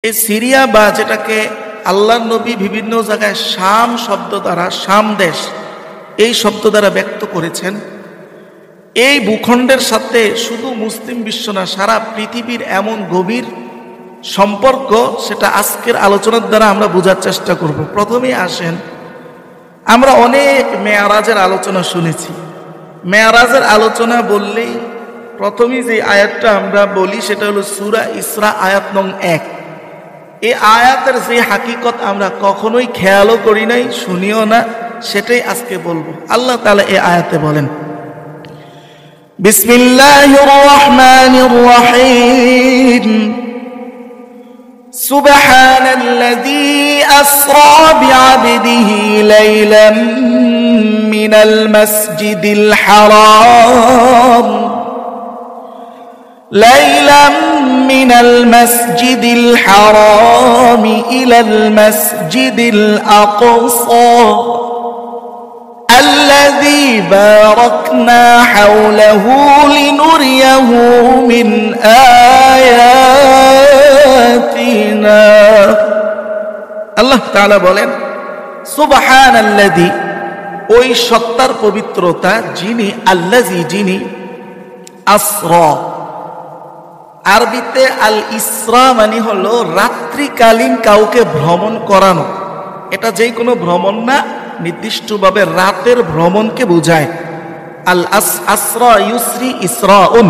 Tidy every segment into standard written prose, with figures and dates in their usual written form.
এই সিরিয়া বা যেটাকে আল্লাহর নবী বিভিন্ন জায়গায় শাম শব্দ দ্বারা, শাম দেশ এই শব্দ দ্বারা ব্যক্ত করেছেন, এই ভূখণ্ডের সাথে শুধু মুসলিম বিশ্ব না, সারা পৃথিবীর এমন গভীর সম্পর্ক, সেটা আজকের আলোচনার দ্বারা আমরা বোঝার চেষ্টা করব। প্রথমেই আসেন, আমরা অনেক মেয়ারাজের আলোচনা শুনেছি। মেয়ারাজের আলোচনা বললেই প্রথমেই যে আয়াতটা আমরা বলি সেটা হলো সূরা ইসরা আয়াত নং 1। এই আয়াতের যে হাকিকত আমরা কখনোই খেয়ালও করি নাই, শুনিও না, সেটাই আজকে বলবো। আল্লাহ তাআলা এই আয়াতে বলেন, বিসমিল্লাহির রহমানির রহিম, সুবহানাল্লাযী আসরা বিআবদিহি লাইলাম মিনাল মাসজিদিল হারাম من المسجد الحرام إلى المسجد الأقصى الذي باركنا حوله لنريه من آياتنا। আল্লাহ তাআলা বলেন, সুবহানাল্লাযী, ওই সত্তার পবিত্রতা যিনি, আল্লাযী যিনি, আসরা, আরবিতে আল ইসরা মানে হলো রাত্রিকালীন কাউকে ভ্রমণ করানো। এটা যে কোনো ভ্রমণ না, নির্দিষ্টভাবে রাতের ভ্রমণকে বোঝায়। আল আসরা ইউসরি ইসরাউন।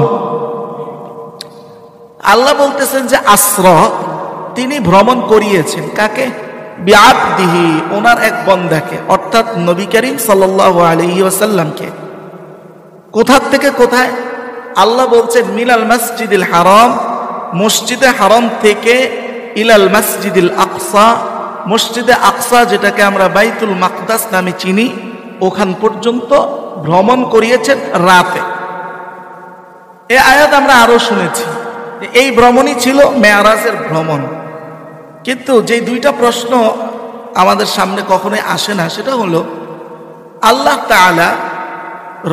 আল্লাহ বলতেছেন যে আসরা, তিনি ভ্রমণ করিয়েছেন কাকে? বিআবদিহি, ওনার এক বান্দাকে, অর্থাৎ নবী করিম সাল্লাল্লাহু আলাইহি ওয়াসাল্লামকে। কোথা থেকে কোথায়? আল্লাহ বলছেন মিনাল মসজিদিল হারাম, মসজিদে হারাম থেকে, ইলাল মসজিদিল আকসা, মসজিদে আকসা যেটাকে আমরা বাইতুল মাকদাস নামে চিনি, ওখান পর্যন্ত ভ্রমণ করিয়েছেন রাতে। এই আয়াত আমরা আরো শুনেছি, এই ভ্রমণই ছিল মেয়ারাজের ভ্রমণ। কিন্তু যে দুইটা প্রশ্ন আমাদের সামনে কখনোই আসে না, সেটা হলো আল্লাহ তাআলা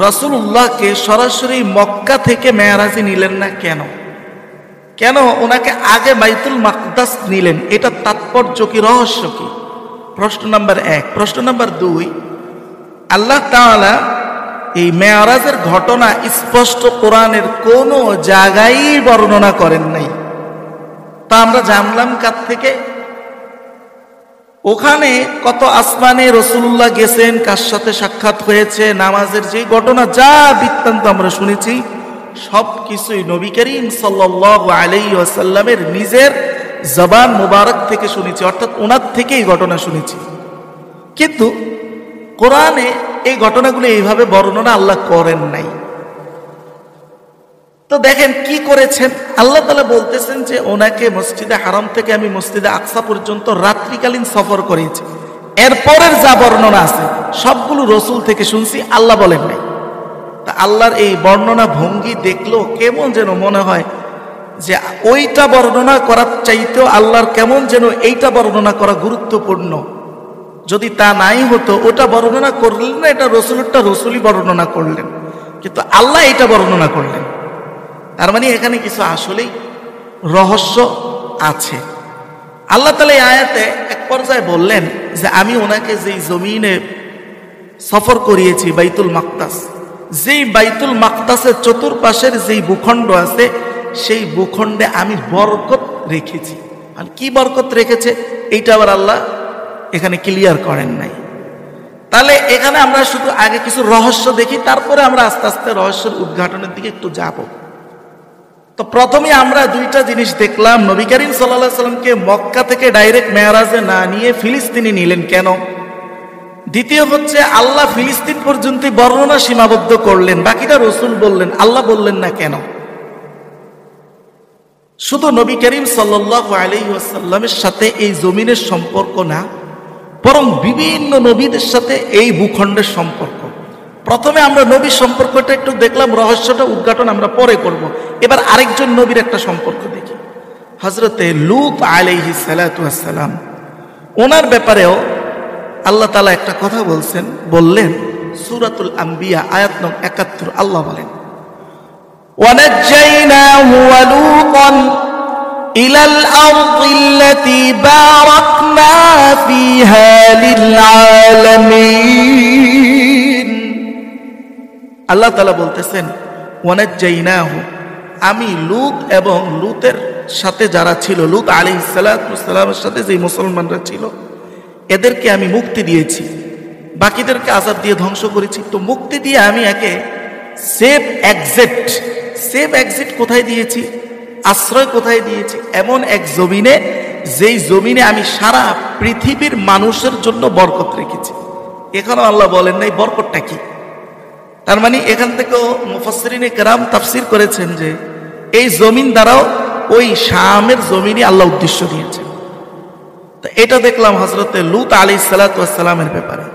রাসূলুল্লাহকে সরাসরি মক্কা থেকে মেয়ারাজে নিলেন না কেন? কেন ওনাকে আগে বাইতুল মাকদাস নিলেন? এটা তাৎপর্য কি, রহস্য কি? প্রশ্ন নাম্বার 1। প্রশ্ন নাম্বার 2, আল্লাহ তাআলা এই মেয়ারাজের ঘটনা স্পষ্ট কোরআনের কোনো জায়গায় বর্ণনা করেন নাই। তা আমরা জানলাম কার থেকে? ওখানে কত আসমানে রাসূলুল্লাহ গেছেন, কার সাথে সাক্ষাৎ হয়েছে, নামাজের যে ঘটনা, যা বৃত্তান্ত আমরা শুনেছি, সব কিছুই নবী করিম সাল্লাল্লাহু আলাইহি ওয়াসাল্লামের নিজের জবান মুবারক থেকে শুনেছি, অর্থাৎ ওনার থেকে এই ঘটনা শুনেছি। কিন্তু কোরআনে এই ঘটনাগুলো এইভাবে বর্ণনা আল্লাহ করেন নাই। তো দেখেন কি করেছেন, আল্লাহ তাআলা বলতেছেন যে ওনাকে মসজিদে হারাম থেকে আমি মসজিদে আকসা পর্যন্ত রাত্রিকালীন সফর করেছি। এরপরের যা বর্ণনা আছে সবগুলো রসুল থেকে শুনছি, আল্লাহ বলেন নাই। তা আল্লাহর এই বর্ণনা ভঙ্গি দেখলো কেমন যেন মনে হয় যে ওইটা বর্ণনা করার চাইতেও আল্লাহর কেমন যেন এইটা বর্ণনা করা গুরুত্বপূর্ণ। যদি তা নাই হতো, ওটা বর্ণনা করলেন না, এটা রসুলটা রসুলই বর্ণনা করলেন, কিন্তু আল্লাহ এটা বর্ণনা করলেন। তার মানে এখানে কিছু আসলেই রহস্য আছে। আল্লাহ তাআলা এই আয়াতে এক পর্যায়ে বললেন যে আমি ওনাকে যেই জমিনে সফর করিয়েছি, বাইতুল মাকদাস, যেই বাইতুল মাকদাসের চতুর্পাশের যেই ভূখণ্ড আছে, সেই ভূখণ্ডে আমি বরকত রেখেছি। আর কি বরকত রেখেছে এইটা আবার আল্লাহ এখানে ক্লিয়ার করেন নাই। তাহলে এখানে আমরা শুধু আগে কিছু রহস্য দেখি, তারপরে আমরা আস্তে আস্তে রহস্যের উদ্ঘাটনের দিকে একটু যাব। তো প্রথমে আমরা দুইটা জিনিস দেখলাম, নবী করিম সাল্লাল্লাহু আলাইহি সাল্লামকে মক্কা থেকে ডাইরেক্ট মেয়ারাজে না নিয়ে ফিলিস্তিনে নিলেন কেন? দ্বিতীয় হচ্ছে আল্লাহ ফিলিস্তিন পর্যন্ত বর্ণনা সীমাবদ্ধ করলেন, বাকিটা রসুল বললেন, আল্লাহ বললেন না কেন? শুধু নবী করিম সাল্লাল্লাহু আলাইহি ওয়াসাল্লামের সাথে এই জমিনের সম্পর্ক না, বরং বিভিন্ন নবীদের সাথে এই ভূখণ্ডের সম্পর্ক। প্রথমে আমরা নবীর সম্পর্কটা একটু দেখলাম, রহস্যটা উদ্ঘাটন আমরা পরে করব। এবার আরেকজন নবীর একটা সম্পর্ক দেখি, হযরতে লূত আলাইহিস সালাতু ওয়াস সালাম। ওনার ব্যাপারেও আল্লাহ তাআলা একটা কথা বললেন সূরাতুল আম্বিয়া আয়াত নং ৭১। আল্লাহ বলেন, ওয়ানাজ্জাইনাহু ওয়া লূতান ইলাল আরদিল্লাতী বারাকনা ফিহা লিল আলামিন। আল্লাহ তাআলা বলতেছেন ওয়ানাজ্জাইনাহু, আমি লূত এবং লূতের সাথে যারা ছিল, লূত আলাইহিস সালামের সাথে যে মুসলমানরা ছিল, এদেরকে আমি মুক্তি দিয়েছি, বাকিদেরকে আযাব দিয়ে ধ্বংস করেছি। তো মুক্তি দিয়ে আমি একে সেফ এক্সিট কোথায় দিয়েছি, আশ্রয় কোথায় দিয়েছি? এমন এক জমিনে, যেই জমিনে আমি সারা পৃথিবীর মানুষের জন্য বরকত রেখেছি। এখানেও আল্লাহ বলেন নাই বরকতটা কি। তার মানে এখান থেকেও মুফাসসিরিনে কেরাম তাফসীর করেছেন যে এই জমিন দ্বারাও ওই শামের জমিনে আল্লাহ উদ্দেশ্য দিয়েছেন। তো এটা দেখলাম হযরতে লূত আলাইহিস সালাতু ওয়াস সালামের ব্যাপারে।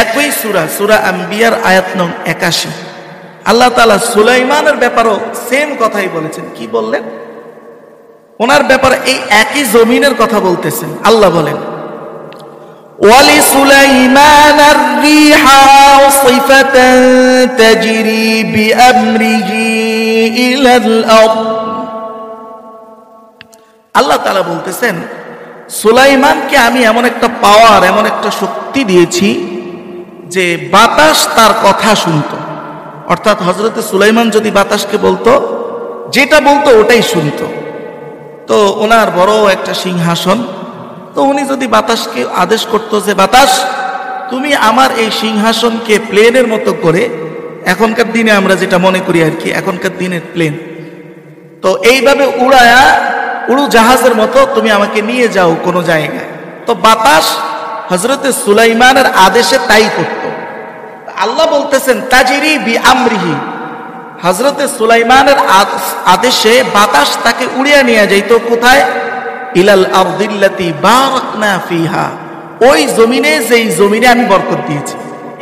একই সূরা আম্বিয়ার আয়াত নং ৮১, আল্লাহ তাআলা সুলাইমানের ব্যাপারেও সেম কথাই বলেছেন। কি বললেন? ওনার ব্যাপারে এই একই জমিনের কথা বলতেছেন। আল্লাহ বলেন وَلِسُلَيْمَانَ الرِّيحَ عَاصِفَةً تَجْرِي بِأَمْرِهِ إِلَى الْأَرْضِ। আল্লাহ তাআলা বলতেছেন সুলাইমানকে আমি এমন একটা পাওয়ার, এমন একটা শক্তি দিয়েছি যে বাতাস তার কথা শুনতো। অর্থাৎ হযরতে সুলাইমান যদি বাতাসকে বলতো, যেটা বলতো ওটাই শুনতো। তো ওনার বড় একটা সিংহাসন, তো উনি যদি বাতাসকে আদেশ করতো যে বাতাস তুমি আমার এই সিংহাসনকে প্লেনের মতো করে, এখনকার দিনে আমরা যেটা মনে করি আর কি, এখনকার দিনের প্লেন, তো এইভাবে উড়ায়া উড়োজাহাজের মতো তুমি আমাকে নিয়ে যাও কোনো জায়গায়। তো বাতাস হযরতে সুলাইমানের আদেশে তাই করত। আল্লাহ বলতেছেন তাজরি বি আমরিহি, হযরতে সুলাইমানের আদেশে বাতাস তাকে উড়িয়ে নিয়ে যাইতো কোথায়? ইলাল আরদিল্লাতী বারাকনা ফিহা, ওই জমিনে যেই জমিনে আমি বরকত দিয়েছি।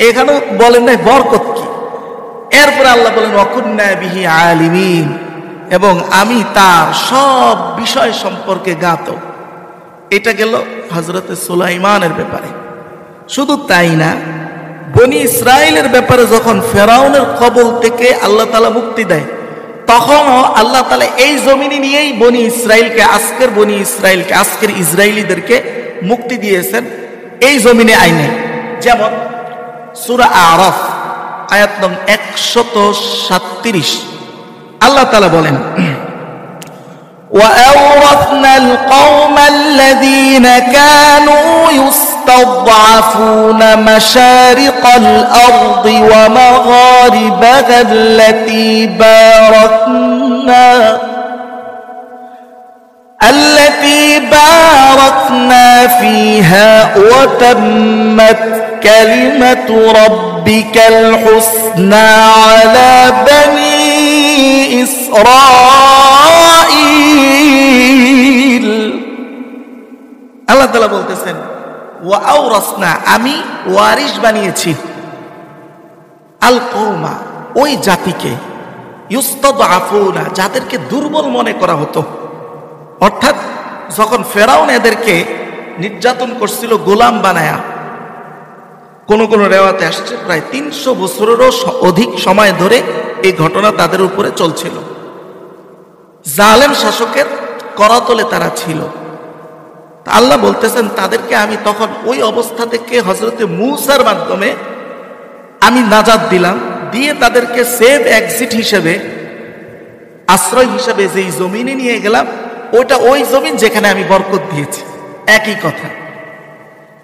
এখানে বলেন না বরকত কি। এরপরে আল্লাহ বলেন ওয়াকুন্না বিহি আলিমিন, এবং আমি তার সব বিষয় সম্পর্কে জ্ঞাত। এটা গেল হযরতে সুলাইমানের ব্যাপারে। শুধু তাই না, বনি ইসরাইলের ব্যাপারে যখন ফেরাউনের কবল থেকে আল্লাহ তাআলা মুক্তি দেয়, তখনও আল্লাহ তাআলা এই জমিনে নিয়েই বনি ইসরাইলকে, আজকের ইসরায়েলিদেরকে মুক্তি দিয়েছেন এই জমিনে আইনে। যেমন সূরা আরাফ আয়াত নং ১৩৭, আল্লাহ তাআলা বলেন وَأَوْرَثْنَا الْقَوْمَ الَّذِينَ كَانُوا يُسْتَضْعَفُونَ مَشَارِقَ الْأَرْضِ وَمَغَارِبَهَا التي باركنا فيها وتمت كلمة ربك الحسنى على بني إسرائيل। আল্লাহ তাআলা বলতেছেন ওয়া আওরাসনা, আমি ওয়ারিশ বানিয়েছি, আল কওমা, ওই জাতিকে, ইউস্তাদআফুনা, যাদেরকে দুর্বল মনে করা হতো। অর্থাৎ যখন ফেরাউন এদেরকে নির্যাতন করছিল গোলাম বানায়া, কোন কোন রেওয়াতে আসছে প্রায় ৩০০ বছরেরও অধিক সময় ধরে এই ঘটনা তাদের উপরে চলছিল। জালেম শাসকের করাতলে তারা ছিল। আল্লাহ বলতেছেন তাদেরকে আমি তখন ওই অবস্থা থেকে হযরতে মূসার মাধ্যমে আমি নাজাত দিলাম, দিয়ে তাদেরকে সেভ এক্সিট হিসেবে, আশ্রয় হিসেবে যেই জমিনে নিয়ে গেলাম, ওটা ওই জমিন যেখানে আমি বরকত দিয়েছি। একই কথা।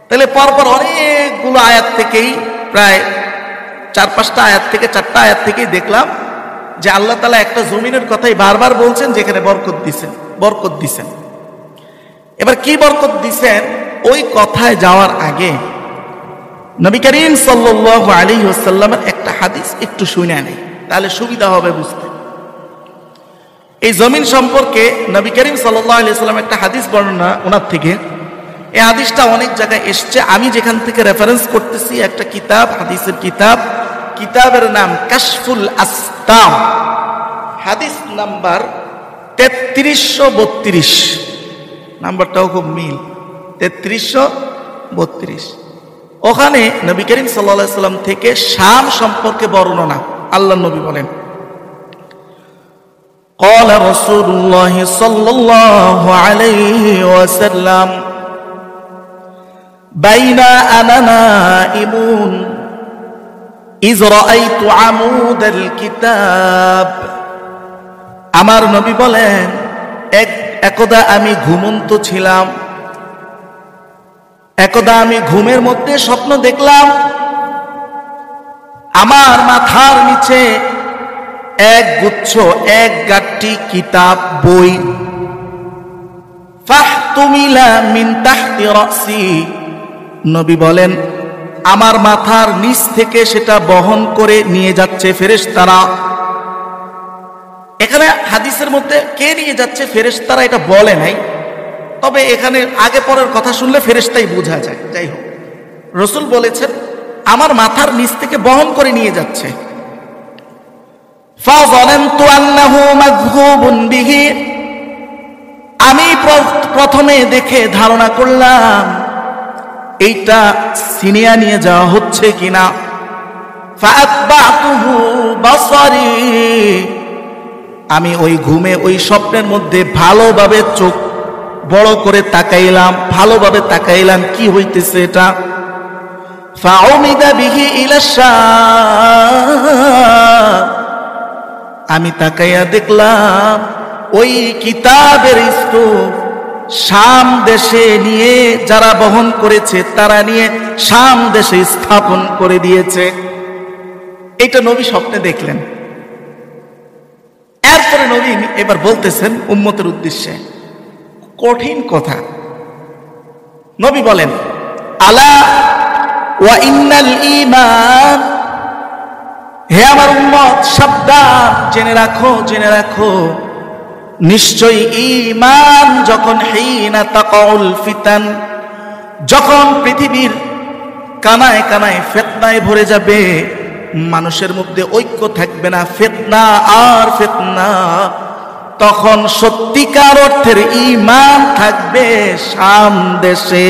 তাহলে পরপর অনেকগুলো আয়াত থেকেই, প্রায় ৪-৫টা আয়াত থেকে, ৪টা আয়াত থেকেই দেখলাম যে আল্লাহ তাআলা একটা জমিনের কথাই বারবার বলছেন যেখানে বরকত দিছেন। এবার কি বরকত দিছেন, ওই কথায় যাওয়ার আগে নবী করিম সাল্লাল্লাহু আলাইহি ওয়াসাল্লামের একটা হাদিস একটু শুনে নেই, তাহলে সুবিধা হবে বুঝতে। এই জমিন সম্পর্কে নবী করিম সাল্লাল্লাহু আলাইহি ওয়াসাল্লাম একটা হাদিস বর্ণনা ওনার থেকে। এই হাদিসটা অনেক জায়গায় এসছে। আমি যেখান থেকে রেফারেন্স করতেছি একটা কিতাব, হাদিসের কিতাবের নাম কাশফুল আসতাম, হাদিস নাম্বার ৩৩৩২, নাম্বারটাও খুব মিল, ৩৩৩২। ওখানে নবী করিম সাল্লাল্লাহু আলাইহি ওয়াসাল্লাম থেকে শাম সম্পর্কে বর্ণনা। আল্লাহর নবী বলেন قال رسول الله صلى الله عليه وسلم بين أنا نائم إذ رأيت عمود الكتاب আমার নবী বলেন একদা আমি ঘুমন্ত ছিলাম, একদা আমি ঘুমের মধ্যে স্বপ্ন দেখলাম আমার মাথার নিচে এক গুচ্ছ এক গাঁটটি কিতাব বই, ফাহতুমিলা মিন তাহতি রাসি, নবী বলেন আমার মাথার নিচ থেকে সেটা বহন করে নিয়ে যাচ্ছে ফেরেশতারা। এখানে হাদিসের মধ্যে কে নিয়ে যাচ্ছে ফেরেশতারা এটা বলে নাই, তবে এখানে আগে পরের কথা শুনলে ফেরেশতাই বোঝা যায়। যাই হোক, রাসূল বলেছেন আমার মাথার নিচ থেকে বহন করে নিয়ে যাচ্ছে। ফাযালামতু আন্নাহু মাযহুবুন বিহি, আমি প্রথমে দেখে ধারণা করলাম এইটা সিনিয়া নিয়ে যাওয়া হচ্ছে কিনা। ফাআতবাতুহু বাসারি, আমি ওই ঘুমে ওই স্বপ্নের মধ্যে ভালোভাবে চোখ বড় করে তাকাইলাম, ভালোভাবে তাকাইলাম কি হইতেছে এটা। ফাউমিদা বিহি ইলা শাম, আমি তাকাইয়া দেখলাম ওই কিতাবের স্তূপ শাম দেশে নিয়ে যারা বহন করেছে তারা নিয়ে শাম দেশে স্থাপন করে দিয়েছে। এটা নবী স্বপ্নে দেখলেন। এরপরে নবী এবার বলতেছেন উম্মতের উদ্দেশ্যে কঠিন কথা। নবী বলেন আলা ওয়া ইন্নাল ঈমান, হে আমার উম্মত সাবধান, জেনে রাখো জেনে রাখো, নিশ্চয়ই ঈমান যখন হিনা তাকাউল ফিতান, যখন পৃথিবীর কানায় কানায় ফিতনায় ভরে যাবে, মানুষের মধ্যে ঐক্য থাকবে না, ফিতনা আর ফিতনা, তখন সত্যিকার অর্থের ঈমান থাকবে শাম দেশে।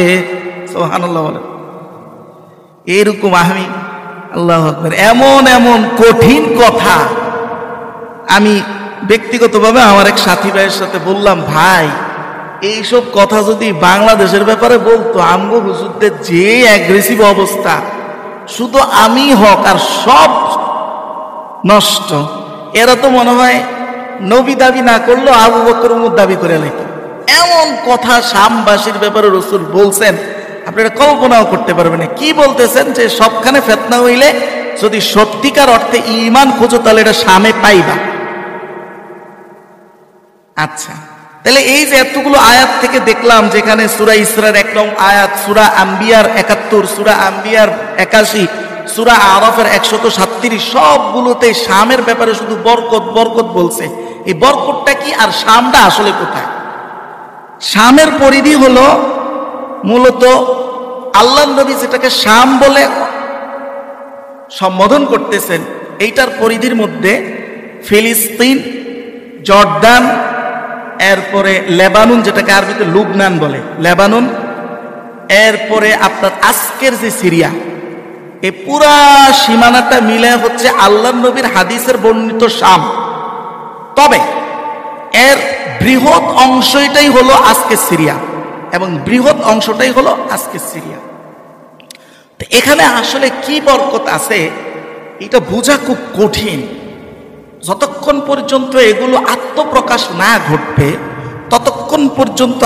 সুবহানাল্লাহ বলেন। এরকম আমি আল্লাহু আকবার এমন এমন কঠিন কথা আমি ব্যক্তিগতভাবে আমার এক সাথী ভাইয়ের সাথে বললাম, ভাই এইসব কথা যদি বাংলাদেশের ব্যাপারে বলতো, আমগো হুজুরদের যে অ্যাগ্রেসিভ অবস্থা, শুধু আমি হক আর সব নষ্ট, এরা তো মনে হয় নবী দাবি না করলেও আবু বকর উমর দাবি করে লেখ। এমন কথা শামবাসীর ব্যাপারে রাসূল বলছেন, আপনারা কল্পনাও করতে পারবেন না। কি বলতেছেন যে সবখানে ফিতনা হইলে যদি সত্যিকার অর্থে ঈমান খোঁজো তাহলে এটা শামে পাইবা। আচ্ছা, তাহলে এই যে এতগুলো আয়াত থেকে দেখলাম যেখানে সূরা ইসরার 1 নং আয়াত, সূরা আম্বিয়ার 71, সূরা আম্বিয়ার 81, সূরা আরাফের 137, সবগুলোতে শামের ব্যাপারে শুধু বরকত বরকত বলছে। এই বরকতটা কি আর শামটা আসলে কোথায়? শামের পরিধি হলো মূলত আল্লাহর নবী যেটাকে শাম বলে সম্বোধন করতেছেন, এইটার পরিধির মধ্যে ফিলিস্তিন, জর্দান, এরপরে লেবানন যেটাকে আরবিতে লুবনান বলে, লেবানন, এরপরে আপনার আজকের যে সিরিয়া, এই পুরা সীমানাটা মিলে হচ্ছে আল্লাহর নবীর হাদিসের বর্ণিত শাম। তবে এর বৃহৎ অংশটাই হলো আজকের সিরিয়া, এবং বৃহৎ অংশটাই হলো আজকের সিরিয়া। তো এখানে আসলে কি বরকত আছে এটা বোঝা খুব কঠিন। যতক্ষণ পর্যন্ত এগুলো আত্মপ্রকাশ না ঘটবে ততক্ষণ পর্যন্ত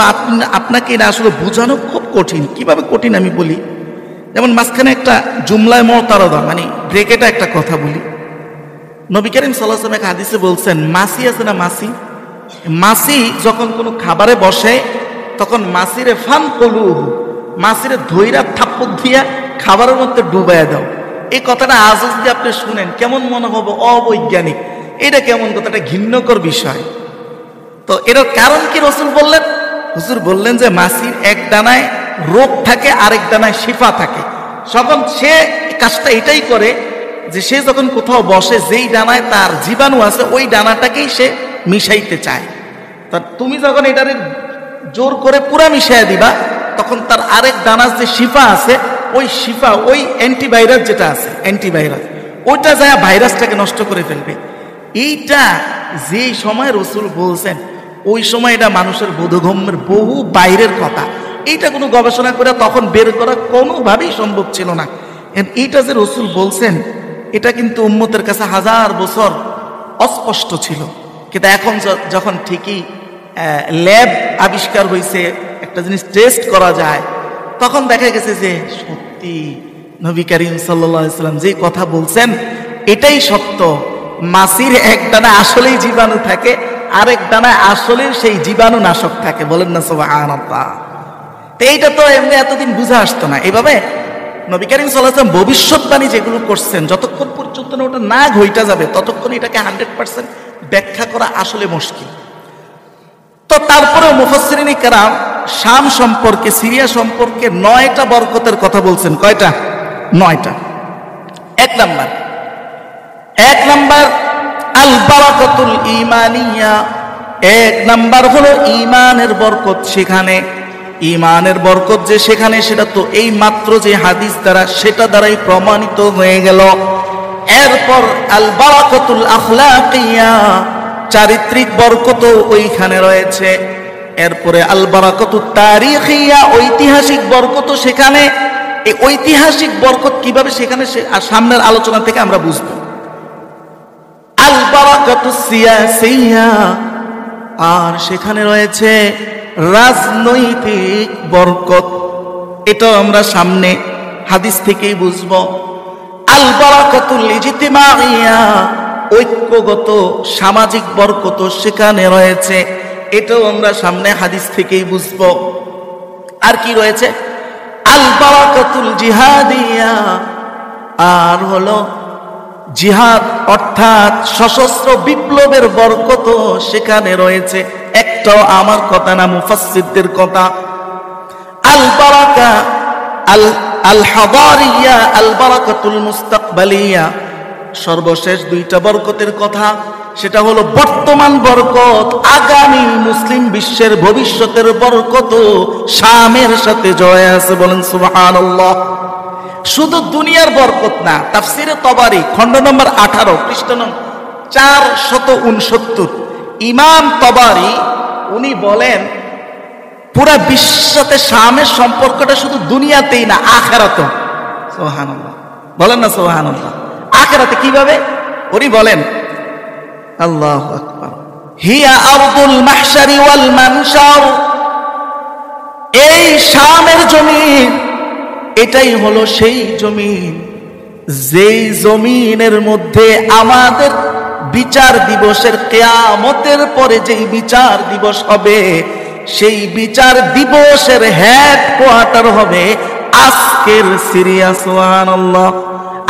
আপনাকে এটা আসলে বোঝানো খুব কঠিন। কিভাবে কঠিন আমি বলি, যেমন মাঝখানে একটা জুমলায় মুতারাদা মানে ব্রেকেটা একটা কথা বলি। নবী করিম সাল্লাল্লাহু আলাইহি ওয়াসাল্লাম এক হাদিসে বলছেন, মাছি আছে না মাছি, মাছি যখন কোনো খাবারে বসে তখন মাছিরে ফান কলুহু, মাছিরে ধইরা থাপ্পড় দিয়া খাবারের মধ্যে ডুবাইয়া দাও। এই কথাটা আজ যদি আপনি শুনেন কেমন মনে হবে, অবৈজ্ঞানিক, এটা কেমন কথা, এটা ঘৃণ্যকর বিষয়। তো এটার কারণ কি রাসূল বললেন? হুজুর বললেন যে মাছির এক ডানায় রোগ থাকে, আরেক ডানায় শিফা থাকে। যখন সে কাজটা এটাই করে যে সে যখন কোথাও বসে, যেই ডানায় তার জীবাণু আছে ওই ডানাটাকেই সে মিশাইতে চায়। তা তুমি যখন এটারে জোর করে পুরা মিশাইয়া দিবা, তখন তার আরেক দানার যে শিফা আছে, ওই শিফা, ওই অ্যান্টিভাইরাস যেটা আছে, অ্যান্টিভাইরাস, ওইটা যায় ভাইরাসটাকে নষ্ট করে ফেলবে। এইটা যে সময় রসুল বলছেন ওই সময় এটা মানুষের বোধগম্যের বহু বাইরের কথা। এইটা কোনো গবেষণা করে তখন বের করা কোনোভাবেই সম্ভব ছিল না। এইটা যে রসুল বলছেন এটা কিন্তু উম্মতের কাছে হাজার বছর অস্পষ্ট ছিল, কিন্তু এখন যখন ঠিকই ল্যাব আবিষ্কার হয়েছে, একটা জিনিস টেস্ট করা যায়, তখন দেখা গেছে যে সত্যি নবী করিম সাল্লাল্লাহু আলাইহি ওয়াসাল্লাম যে কথা বলছেন এটাই সত্য। মাছির এক দানা আসলেই জীবাণু থাকে, আরেক দানা আসলে সেই জীবাণু নাশক থাকে। বলেন না সুবহানাল্লাহ। তো এইটা তো এমনি এতদিন বুঝে আসতো না। এইভাবে নবী করিম সাল্লাল্লাহু আলাইহি ওয়াসাল্লাম ভবিষ্যৎবাণী যেগুলো করছেন যতক্ষণ পর্যন্ত না ওটা না ঘইটা যাবে ততক্ষণ এটাকে 100% ব্যাখ্যা করা আসলে মুশকিল। তো তারপরেও মুফাসসিরিন কেরাম শাম সম্পর্কে, সিরিয়া সম্পর্কে 9টা বরকতের কথা বলছেন। কয়টা? 9টা। এক নাম্বার আল বারাকাতুল ঈমানিয়া। এক নাম্বার হলো ঈমানের বরকত। সেখানে ঈমানের বরকত যে সেখানে, সেটা তো এই মাত্র যে হাদিস দ্বারা সেটা দ্বারাই প্রমাণিত হয়ে গেল। এরপর আল বারাকাতুল আখলাকিয়া, চারিত্রিক বরকত ওইখানে রয়েছে। এরপরে আল বারাকাতুত তারিখিয়া, ঐতিহাসিক বরকত সেখানে। এই ঐতিহাসিক বরকত কিভাবে সেখানে সামনের আলোচনা থেকে আমরা বুঝবো। আল বারাকাতুস সিয়াসিয়া, আর সেখানে রয়েছে রাজনৈতিক বরকত। এটাও আমরা সামনে হাদিস থেকেই বুঝবো। আল বারাকাতুল ইজতিমাইয়া, ঐক্যগত সামাজিক বরকত সেখানে রয়েছে। এটাও আমরা সামনে হাদিস থেকেই বুঝবো। আর কি রয়েছে? আল বারাকাতুল জিহাদিয়া, আর হলো জিহাদ অর্থাৎ সশস্ত্র বিপ্লবের বরকত সেখানে রয়েছে। একটাও আমার কথা না, মুফাসসিরদের কথা। আল বারাকা আল হাদারিয়া, আল বারাকাতুল মুস্তাকবালিয়া, সর্বশেষ 2টা বরকতের কথা। সেটা হলো বর্তমান বরকত, আগামী মুসলিম বিশ্বের ভবিষ্যতের বরকত শামের সাথে জড়িয়ে আছে। বলেন সুবহানাল্লাহ। শুধু দুনিয়ার বরকত না, তাফসিরে তবারি খণ্ড নম্বর 18 পৃষ্ঠা নম্বর 469, ইমাম তবারি উনি বলেন পুরা বিশ্বতে শামের সম্পর্কটা শুধু দুনিয়াতেই না, আখিরাতেও। সুবহানাল্লাহ, বলেন না সুবহানাল্লাহ। আখিরাতে কিভাবে? উনি বলেন আল্লাহু আকবার, হিয়া আরদুল মাহশারি ওয়াল মানশার, এই শামের জমিন এটাই হলো সেই জমিন যেই জমিনের মধ্যে আমাদের বিচার দিবসের, কিয়ামতের পরে যেই বিচার দিবস হবে সেই বিচার দিবসের হেডকোয়ার্টার হবে আজকের সিরিয়া। সুবহানাল্লাহ।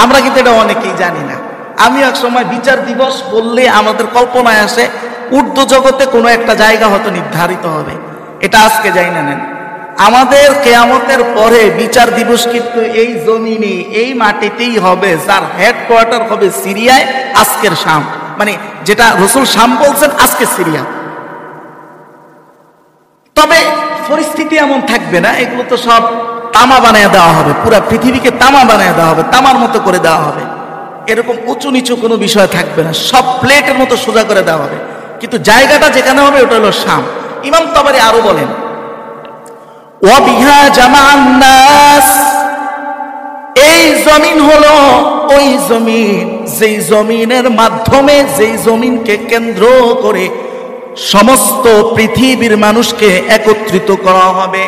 আমরা কিন্তু এটা অনেকেই জানি না। আমি এক সময় বিচার দিবস বললে আমাদের কল্পনায় আসে উর্দু জগতে কোনো একটা জায়গা হয়তো নির্ধারিত হবে। এটা আজকে যাই না। নেন, আমাদের কিয়ামতের পরে বিচার দিবস কিন্তু এই জমিনে, এই মাটিতেই হবে, যার হেডকোয়ার্টার হবে সিরিয়ায়, আজকের শাম। মানে যেটা রাসূল শাম বলছেন আজকে সিরিয়া। তবে পরিস্থিতি এমন থাকবে না, এগুলো তো সব তামা বানিয়ে দেওয়া হবে, পুরো পৃথিবীকে তামা বানিয়ে দেওয়া হবে, তামার মতো করে দেওয়া হবে। এরকম উঁচু নিচু কোনো বিষয় থাকবে না, সব প্লেটের মতো সোজা করে দেওয়া হবে। কিন্তু জায়গাটা যেখানে হবে ওটা হলো শাম। ইমাম তাবারি আরো বলেন ওয়াবিহা জামাআন নাস, এই জমিন হলো ওই জমিন যেই জমিনের মাধ্যমে, যেই জমিনকে কেন্দ্র করে সমস্ত পৃথিবীর মানুষকে একত্রিত করা হবে।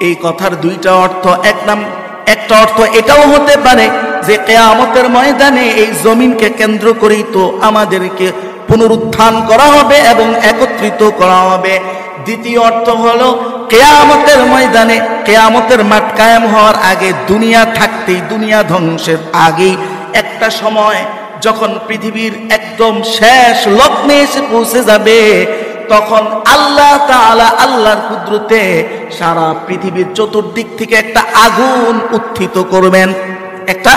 এই কথার 2টা অর্থ। একটা অর্থ এটাও হতে পারে যে কিয়ামতের ময়দানে এই জমিনকে কেন্দ্র করেই তো আমাদেরকে পুনরুত্থান করা হবে এবং একত্রিত করা হবে। দ্বিতীয় অর্থ হলো কিয়ামতের ময়দানে, কিয়ামতের মাঠ কায়েম হওয়ার আগে, দুনিয়া থাকতেই, দুনিয়া ধ্বংসের আগেই একটা সময় যখন পৃথিবীর একদম শেষ লগ্নে এসে পৌঁছে যাবে, তখন আল্লাহ তাআলা আল্লাহর কুদরতে সারা পৃথিবীর চতুর্দিক থেকে একটা আগুন উত্থিত করবেন, একটা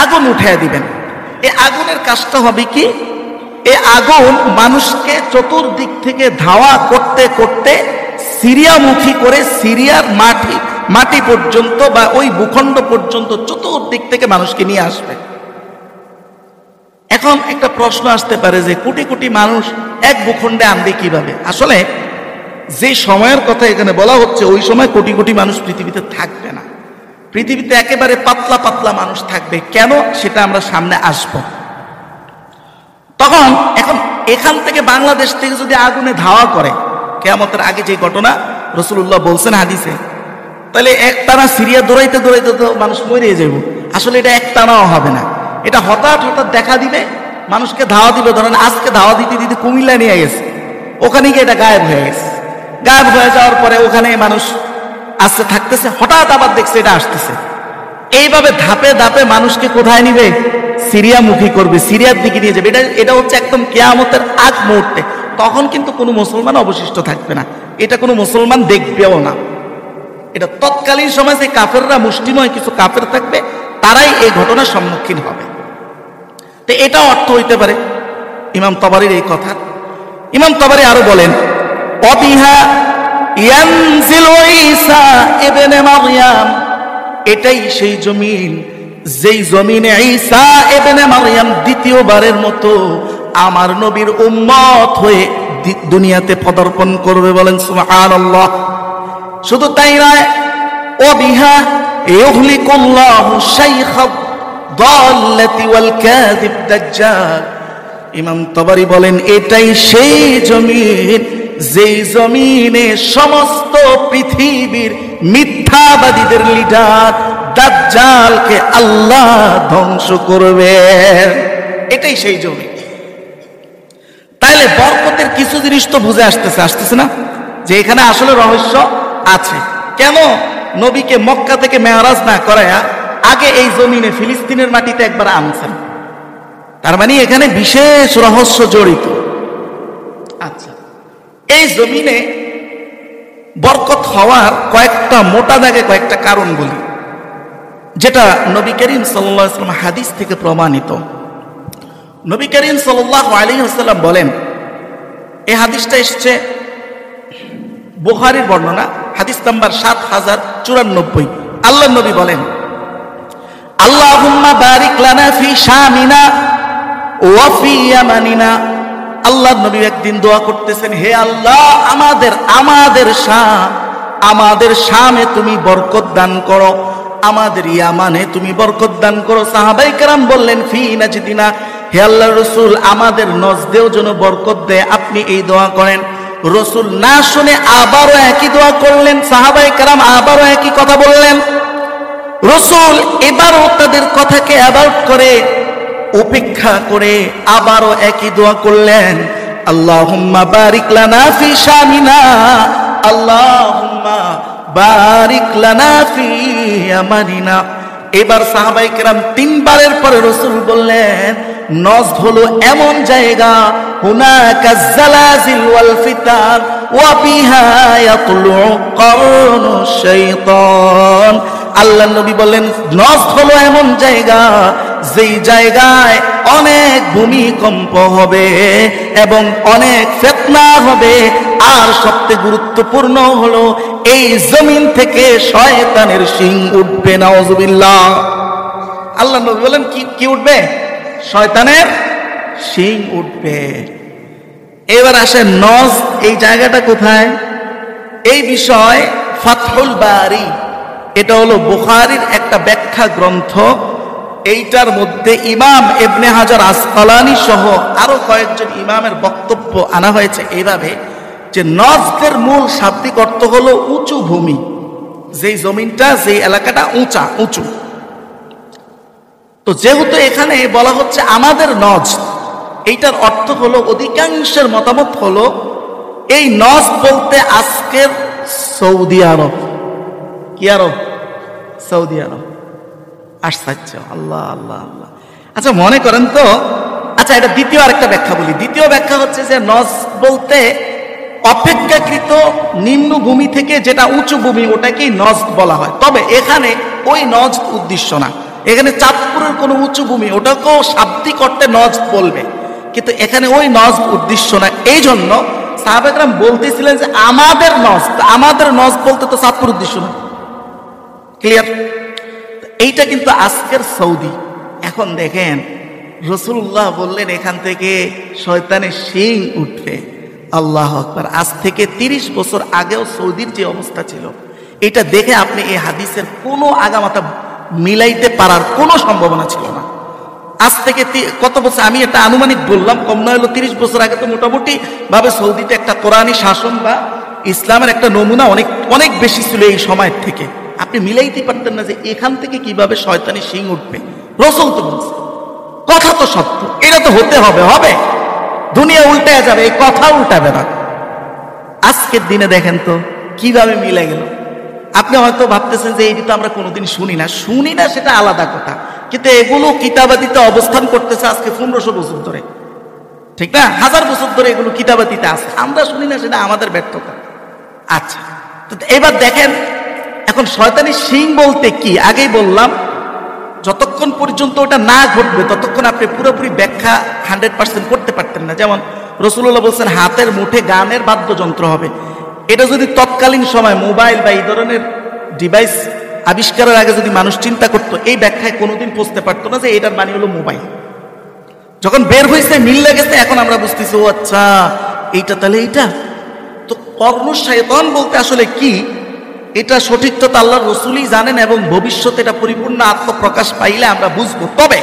আগুন উঠিয়ে দিবেন। এই আগুনের কাজটা হবে কি? এই আগুন মানুষকে চতুর্দিক থেকে ধাওয়া করতে করতে সিরিয়ামুখী করে সিরিয়ার মাটি পর্যন্ত বা ওই ভূখণ্ড পর্যন্ত চতুর্দিক থেকে মানুষকে নিয়ে আসবে। এখন একটা প্রশ্ন আসতে পারে যে কোটি কোটি মানুষ এক ভূখণ্ডে আনবে কিভাবে? আসলে যে সময়ের কথা এখানে বলা হচ্ছে ওই সময় কোটি কোটি মানুষ পৃথিবীতে থাকবে না। পৃথিবীতে একেবারে পাতলা পাতলা মানুষ থাকবে। কেন? সেটা আমরা সামনে আসব। তখন এখন এখান থেকে বাংলাদেশ থেকে যদি আগুনে ধাওয়া করে, কিয়ামতের আগে যে ঘটনা রাসূলুল্লাহ বলছেন হাদিসে, তাহলে একটানা সিরিয়া দৌড়াইতে দৌড়াইতে তো মানুষ মরে যাব। আসলে এটা একটানাও হবে না, এটা হঠাৎ হঠাৎ দেখা দিবে, মানুষকে ধাওয়া দিবে। ধরেন আজকে ধাওয়া দিতে দিতে কুমিল্লা নিয়ে গেছে, ওখানে গিয়ে এটা গায়েব হয়ে গেছে। গায়েব হয়ে যাওয়ার পরে ওখানে মানুষ আসতে থাকতেছে, হঠাৎ আবার দেখছে এটা আসতেছে। এইভাবে ধাপে ধাপে মানুষকে কোথায় নিবে? সিরিয়ামুখী করবে, সিরিয়ার দিকে নিয়ে যাবে। এটা হচ্ছে একদম কিয়ামতের আগ মুহূর্তে। তখন কিন্তু কোনো মুসলমান অবশিষ্ট থাকবে না, এটা কোনো মুসলমান দেখবেও না। এটা তৎকালীন সময় যে কাফেররা, মুষ্টিময় কিছু কাফের থাকবে, তারাই এই ঘটনার সম্মুখীন হবে। তো এটা অর্থ হইতে পারে ইমাম তাবারির এই কথা। ইমাম তাবারি আরো বলেন, অবিহা ইয়ানজিলু ঈসা ইবনে মারইয়াম, এটাই সেই জমিন যেই জমিনে ঈসা ইবনে মারইয়াম দ্বিতীয়বারের মতো আমার নবীর উম্মত হয়ে দুনিয়াতে পদার্পণ করবে। বলেন সুবহানাল্লাহ। শুধু তাই নয়, ওবিহা ইউহলিকুল্লাহু শাইখাদ দাল্লাতি ওয়াল কাযিব দাজ্জাল। ইমাম তাবারি বলেন এটাই সেই জমিন যেই জমিনে সমস্ত পৃথিবীর মিথ্যাবাদীদের লিডার দাজ্জালকে আল্লাহ ধ্বংস করবে। এটাই সেই জমিন। তাইলে বরকতের কিছু জিনিস তো বুঝে আসতেছে না, যে এখানে আসলে রহস্য আছে। কেন নবীকে মক্কা থেকে মেরাজ না করায়া আগে এই জমিনে ফিলিস্তিনের মাটিতে একবার আনছেন? তার মানে এখানে বিশেষ রহস্য জড়িত। আচ্ছা, এই জমিনে বরকত হওয়ার কয়েকটা মোটা দাগে কয়েকটা কারণ বলি, যেটা নবী করিম সাল্লাল্লাহু আলাইহি ওয়াসাল্লাম হাদিস থেকে প্রমাণিত। নবী করিম সাল্লাল্লাহু আলাইহি ওয়াসাল্লাম বলেন, এই হাদিসটা এসেছে বুখারীর বর্ণনা, হাদিস নাম্বার 7094। আল্লাহর নবী বলেন, আল্লাহুম্মা বারিক লানা ফি শামিনা ওয়া ফি ইয়ামানিনা। আল্লাহর নবী একদিন দোয়া করতেছেন, হে আল্লাহ আমাদের শামে তুমি বরকত দান করো, আমাদের ইয়ামানে তুমি বরকত দান করো। সাহাবায়ে কেরাম বললেন, ফি নাজদিনা, হে আল্লাহর রাসূল আমাদের নজদেও যেন বরকত দেয়, আপনি এই দোয়া করেন। রাসূল না শুনে আবারও একই দোয়া করলেন। সাহাবায়ে কেরাম আবারও একই কথা বললেন। রাসূল এবারও তাদের কথাকে অ্যাভয়েড করে, উপেক্ষা করে আবারও একই দোয়া করলেন, আল্লাহুম্মা বারিক লানা ফি শামিনা, আল্লাহুম্মা বারিক লানা ফি ইয়ামানিনা। এবার সাহাবায়ে কেরাম তিনবারের পরে রাসূল বললেন, নজদ হলো এমন জায়গা, হুনাকা জালাজিল ওয়াল ফিতান ওয়া বিহা ইয়াতলু করনু শাইতান। আল্লাহর নবী বলেন, নজদ হলো এমন জায়গা যেই জায়গায় অনেক ভূমিকম্প হবে এবং অনেক ফিতনা হবে, আর সবচেয়ে গুরুত্বপূর্ণ হলো এই জমিন থেকে শয়তানের শিং উঠবে। নাউজুবিল্লাহ। আল্লাহর নবী বলেন কি উঠবে? শয়তানের শিং উঠবে। এবার আসে নজদ, এই জায়গাটা কোথায়? এই বিষয় ফাতহুল বারি, এটা হলো বুখারীর একটা ব্যাখ্যা গ্রন্থ। এইটার মধ্যে ইমাম ইবনে হাজার আসকালানী সহ আরো কয়েকজন ইমামের বক্তব্য আনা হয়েছে এইভাবে, যে নজদের মূল শাব্দিক অর্থ হলো উঁচু ভূমি, যেই জমিনটা, যেই এলাকাটা উঁচু। তো যেহেতু এখানে বলা হচ্ছে আমাদের নজদ, এইটার অর্থ হলো, অধিকাংশের মতামত হলো এই নজদ বলতে আজকের সৌদি আরব। কি আরব? সৌদি আরব। আশ্চর্য! আল্লাহ আল্লাহ আল্লাহ। আচ্ছা, মনে করেন তো, আচ্ছা এটা দ্বিতীয় আরেকটা ব্যাখ্যা বলি। দ্বিতীয় ব্যাখ্যা হচ্ছে যে নজদ বলতে অপেক্ষাকৃত নিম্ন ভূমি থেকে যেটা উঁচু ভূমি, ওটাকেই নজদ বলা হয়। তবে এখানে ওই নজদ উদ্দেশ্য না, এখানে চাঁদপুরের কোনো উঁচু ভূমি, ওটাকেও শাব্দিক অর্থে নজদ বলবে, কিন্তু এখানে ওই নজদ উদ্দেশ্য না। এই জন্য সাহাবায়ে কেরাম বলতেছিলেন যে আমাদের নজদ বলতে তো চাঁদপুর উদ্দেশ্য না। ক্লিয়ার? এইটা কিন্তু আজকের সৌদি। এখন দেখেন, রাসূলুল্লাহ বললেন এখান থেকে শয়তানের শিং উঠবে। আল্লাহু আকবার। আজ থেকে 30 বছর আগেও সৌদির যে অবস্থা ছিল, এটা দেখে আপনি এই হাদিসের কোনো আগামাথা মিলাইতে পারার কোনো সম্ভাবনা ছিল না। আজ থেকে কত বছর, আমি এটা আনুমানিক বললাম, কম না হলো 30 বছর আগে তো মোটামুটি ভাবে সৌদিতে একটা কোরআনী শাসন বা ইসলামের একটা নমুনা অনেক অনেক বেশি ছিল এই সময়ের থেকে। আপনি মিলাইতে পারতেন না যে এখান থেকে কিভাবে শয়তানি শিং উঠবে। রাসূল তো বলছে, কথা তো সত্য, এটা তো হতে হবে, হবে, দুনিয়া উল্টে যাবে, এই কথা উল্টাবে না। আজকের দিনে দেখেন তো কিভাবে মিলে গেল। আপনি হয়তো ভাবতেছেন যে এইটা তো আমরা কোনোদিন শুনি না, সেটা আলাদা কথা, কিন্তু এগুলো কিতাবাদিতে অবস্থান করতেছে আজকে 1500 বছর ধরে, ঠিক না? 1000 বছর ধরে এগুলো কিতাবাদিতে আছে, আমরা শুনি না, সেটা আমাদের ব্যর্থতা। আচ্ছা, তো এবার দেখেন এখন শয়তানি শিং বলতে কি, আগেই বললাম যতক্ষণ পর্যন্ত ওটা না ঘটবে ততক্ষণ আপনি পুরোপুরি ব্যাখ্যা 100% করতে পারতেন না। যেমন রাসূলুল্লাহ বলছেন হাতের মুঠে গানের বাদ্যযন্ত্র হবে। এটা যদি তৎকালীন সময় মোবাইল বা এই ধরনের ডিভাইস আবিষ্কারের আগে যদি মানুষ চিন্তা করত, এই ব্যাখ্যায় কোনোদিন পৌঁছতে পারতো না যে এটার মানে হলো মোবাইল। যখন বের হয়েছে, মিল গেছে, এখন আমরা বুঝতেছি ও আচ্ছা এইটা তাহলে এইটা। তো কর্ণ শয়তান বলতে আসলে কি, এটা সঠিকটা তো আল্লাহর রাসূলই জানেন, এবং ভবিষ্যতে এটা পরিপূর্ণ আত্মপ্রকাশ পাইলে আমরা বুঝবো। তবে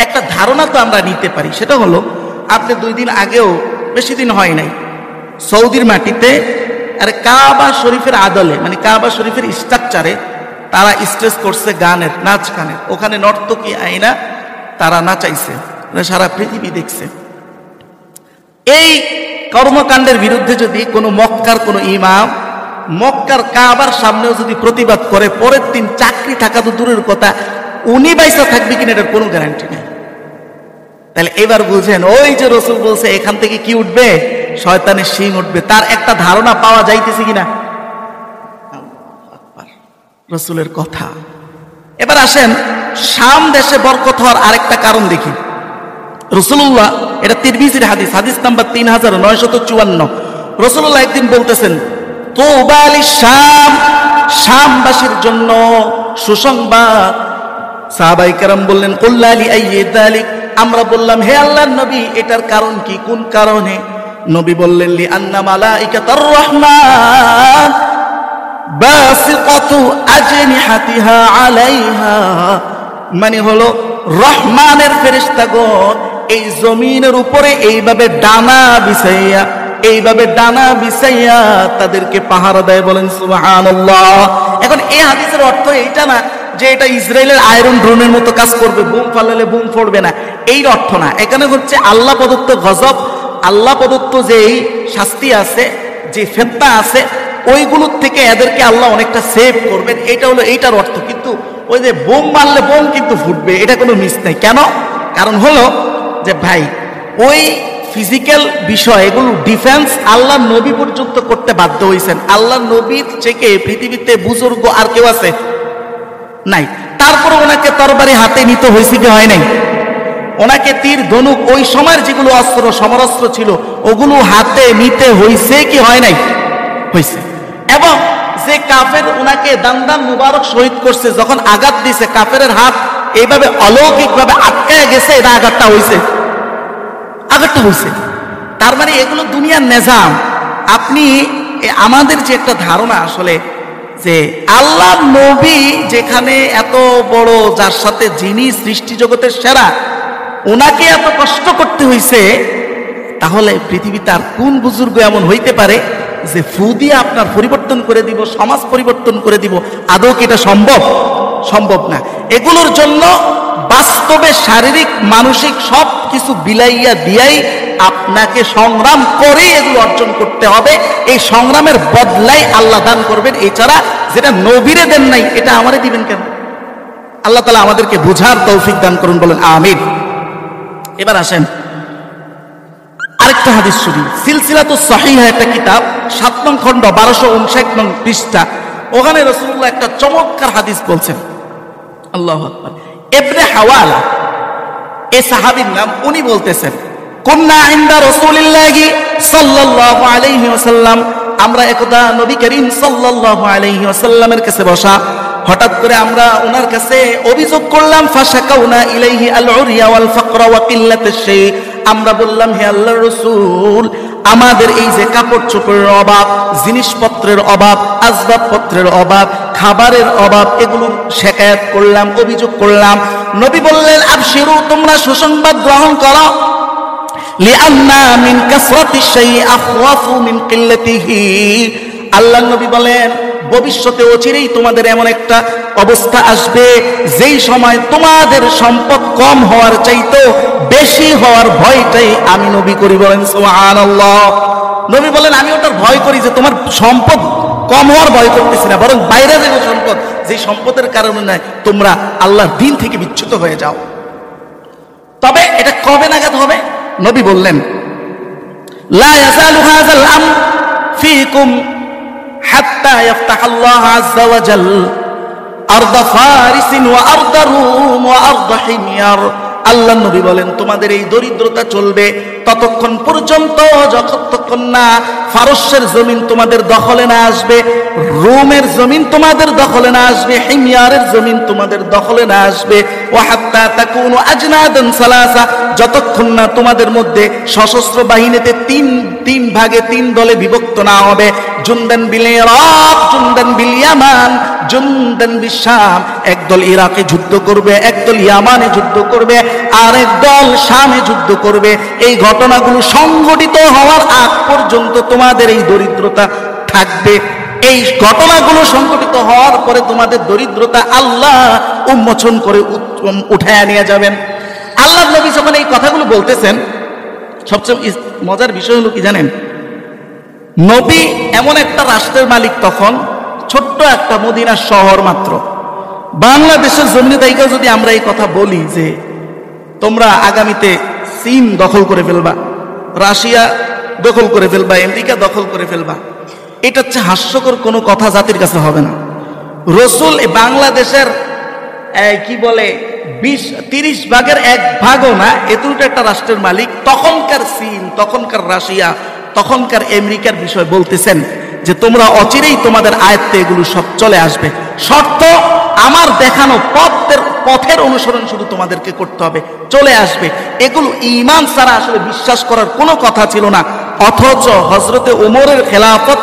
একটা ধারণা তো আমরা নিতে পারি, সেটা হলো আপনি 2 দিন আগেও, বেশি দিন হয় নাই, সৌদির মাটিতে আরে কাবা শরীফের আদলে, মানে কাবা শরীফের স্ট্রাকচারে তারা স্টেজ করছে গানের, নাচ গানের। ওখানে নর্তকী আইনা তারা নাচাইছে, সারা পৃথিবী দেখছে। এই কর্মকাণ্ডের বিরুদ্ধে যদি কোনো মক্কার কোনো ইমাম মক্কার কাবার সামনেও যদি প্রতিবাদ করে, পরের দিন চাকরি থাকা তো দূরের কথা, উনি বাইসা থাকবে কিনা এটার কোনো গ্যারান্টি নেই। তাহলে এবার বুঝেন, ওই যে রাসূল বলছে এখান থেকে কি উঠবে, শয়তানের শিং উঠবে, তার একটা ধারণা পাওয়া যাইতেছে কিনা? রাসূলের কথা। এবার আসেন শাম দেশে বরকত হওয়ার আরেকটা কারণ দেখি। রাসূলুল্লাহ, এটা তিরমিজির হাদিস, হাদিস নাম্বার 3954। রাসূলুল্লাহ একদিন বলতেছেন, তুবা লিশ-শাম, শামবাসীর জন্য সুসংবাদ। সাহাবায়ে কেরাম বললেন, কুল্লা লি আইয়ি যালিক, আমরা বললাম হে আল্লাহর নবী এটার কারণ কি, কোন কারণে? নবী বললেন, লি আন্না মালাইকাতার রহমান বাসিকাতু আজনিহাতিহা আলাইহা, মানে হলো রহমানের ফেরেশতাগণ এই জমিনের উপরে এইভাবে ডানা বিছাইয়া তাদেরকে পাহারা দেয়। বলেন সুবহানাল্লাহ। এখন এই হাদিসের অর্থ এইটা না যে এটা ইসরায়েলের আয়রন ড্রোনের মতো কাজ করবে, বুম ফালালে বুম পড়বে না, এই অর্থ না। এখানে হচ্ছে আল্লাহ প্রদত্ত গজব, আল্লাহ প্রদত্ত যেই শাস্তি আছে, যে ফিতনা আছে, ওইগুলোর থেকে এদেরকে আল্লাহ অনেকটা সেভ করবেন, এটা হলো এইটার অর্থ। কিন্তু ওই যে বোম মারলে বোম কিন্তু ফুটবে, এটা কোনো মিস নাই। কেন? কারণ হলো যে ভাই ওই ফিজিক্যাল বিষয়, এগুলো ডিফেন্স আল্লাহ নবী পর্যন্ত করতে বাধ্য হয়েছেন। আল্লাহ নবীর থেকে পৃথিবীতে বুজুর্গ আর কেউ আছে নাই, তারপর ওনাকে তরবারি হাতে নিতে হয়েছে কি হয় নাই? ওনাকে তীর ধনুক, ওই সময়ের যেগুলো অস্ত্র সমরাস্ত্র ছিল ওগুলো হাতে নিতে হয়েছে কি হয় নাই? হয়েছে। এবং যে কাফের ওনাকে দান মুবারক শহীদ করছে, যখন আঘাত দিছে কাফের হাত এইভাবে অলৌকিকভাবে আটকায় গেছে, এটা আঘাতটা হয়েছে। তার মানে এগুলো দুনিয়ার নিজাম। আপনি আমাদের যে একটা ধারণা আসলে যে আল্লাহ নবী যেখানে এত বড়, যার সাথে যিনি সৃষ্টি জগতের সেরা, ওনাকে এত কষ্ট করতে হয়েছে, তাহলে পৃথিবীতে আর কোন বুজুর্গ এমন হইতে পারে যে ফু দিয়ে আপনার পরিবর্তন করে দিব, সমাজ পরিবর্তন করে দিব? আদৌ কি এটা সম্ভব? সম্ভব না। এগুলোর জন্য বাস্তবে শারীরিক মানসিক সব কিছু বিলাইয়া দিয়াই আপনাকে সংগ্রাম করে এগুলো অর্জন করতে হবে। এই সংগ্রামের বদলাই আল্লাহ দান করবেন, এছাড়া যেটা নবীরে দেন নাই এটা আমারে দিবেন কেন? আল্লাহ তাআলা আমাদেরকে বুঝার তৌফিক দান করুন, বলেন আমিন। এবার আসেন আরেকটা হাদিস শুনি। সিলসিলাতুস সহিহা একটা কিতাব, 7 নং খণ্ড 1259 নং পৃষ্ঠা, ওখানে রাসূলুল্লাহ একটা চমৎকার হাদিস বলছেন। আল্লাহু আকবার। ইবনে হাওয়ালা এই সাহাবীর নাম, উনি বলতেছেন, কুন্না ইনদা রাসূলিল্লাহি সাল্লাল্লাহু আলাইহি ওয়াসাল্লাম, আমরা একদা নবী করিম সাল্লাল্লাহু আলাইহি ওয়াসাল্লামের কাছে বসা। হঠাৎ করে আমরা ওনার কাছে অভিযোগ করলাম, ফাশাকাউনা ইলাইহি আল-উরিয়া ওয়াল ফাকরা ওয়া কিল্লাতাশ শাই। আমরা বললাম, হে আল্লাহর রাসূল, আমাদের এই যে কাপড় চোপড়ের অভাব, জিনিসপত্রের অভাব, আসবাবপত্রের অভাব, খাবারের অভাব, এগুলো শিকায়াত করলাম, অভিযোগ করলাম। নবী বললেন, আবশিরু, তোমরা সুসংবাদ গ্রহণ করো, লিআন্না মিন কাসরাতিশ শাই আখওয়াফু মিন কিল্লাতিহি। আল্লাহর নবী বলেন, ভবিষ্যতে অচিরেই তোমাদের এমন একটা অবস্থা আসবে যেই সময় তোমাদের সম্পদ কম হওয়ার চাইতেও বেশি হওয়ার ভয়টাই আমি নবী করি। বলেন সুবহানাল্লাহ। নবী বলেন, আমি ওটার ভয় করি যে তোমার সম্পদ কম হওয়ার ভয় করতেছি না, বরং বাইরে যে সম্পদ, যে সম্পদের কারণে নয় তোমরা আল্লাহর দ্বীন থেকে বিচ্যুত হয়ে যাও। তবে এটা কবে নাগাদ হবে? নবী বললেন, লা ইয়াজালু হাযাল আমর ফীকুম হাত্তা ইয়াফতাহাল্লাহু আযজা ওয়া জাল আরদা ফারিসিন ওয়া আরদা রুম ওয়া আরদা হিময়ার। আল্লাহ নবী বলেন, তোমাদের এই দরিদ্রতা চলবে ততক্ষণ পর্যন্ত যতক্ষণ না ফারসের জমিন তোমাদের দখলে না আসবে, রোমের জমিন তোমাদের দখলে না আসবে, হিময়ারের জমিন তোমাদের দখলে না আসবে। ওয়া হাত্তা তাকুনু আজনাদান সালাসা, যতক্ষণ না তোমাদের মধ্যে সশস্ত্র বাহিনীতে তিন ভাগে 3 দলে বিভক্ত না হবে। জুনদান বিল ইরাক, জুনদান বিল ইয়ামান, জুনদান বিশ শাম। একদল ইরাকে যুদ্ধ করবে, একদল ইয়ামানে যুদ্ধ করবে, আর একদল শামে যুদ্ধ করবে। এই ঘটনাগুলো সংঘটিত হওয়ার আগ পর্যন্ত তোমাদের এই দরিদ্রতা থাকবে। এই ঘটনাগুলো সংঘটিত হওয়ার পরে তোমাদের দরিদ্রতা আল্লাহ উন্মোচন করে উঠায় নিয়ে যাবেন। আল্লাহ নবী যখন এই কথাগুলো বলতেছেন, সবচেয়ে মজার বিষয় হলো কি জানেন, নবী এমন একটা রাষ্ট্রের মালিক, তখন ছোট্ট একটা মদিনার শহর মাত্র। বাংলাদেশের জমিনে দায়িকা যদি আমরা এই কথা বলি যে তোমরা আগামীতে চীন দখল করে ফেলবা, রাশিয়া দখল করে ফেলবা, আমেরিকা দখল করে ফেলবা, এটা হচ্ছে হাস্যকর কোনো কথা জাতির কাছে হবে না। রসুল বাংলাদেশের কি বলে 20-30 ভাগের 1 ভাগও না, এতটা একটা রাষ্ট্রের মালিক। তখনকার চীন, তখনকার রাশিয়া, তখনকার আমেরিকার বিষয় বলতেছেন যে তোমরা অচিরেই তোমাদের আয়ত্তে এগুলো সব চলে আসবে, শর্ত আমার দেখানো পথের অনুসরণ শুধু তোমাদেরকে করতে হবে, চলে আসবে। এগুলো ঈমান ছাড়া আসলে বিশ্বাস করার কোনো কথা ছিল না। অথচ হযরতে ওমরের খেলাফত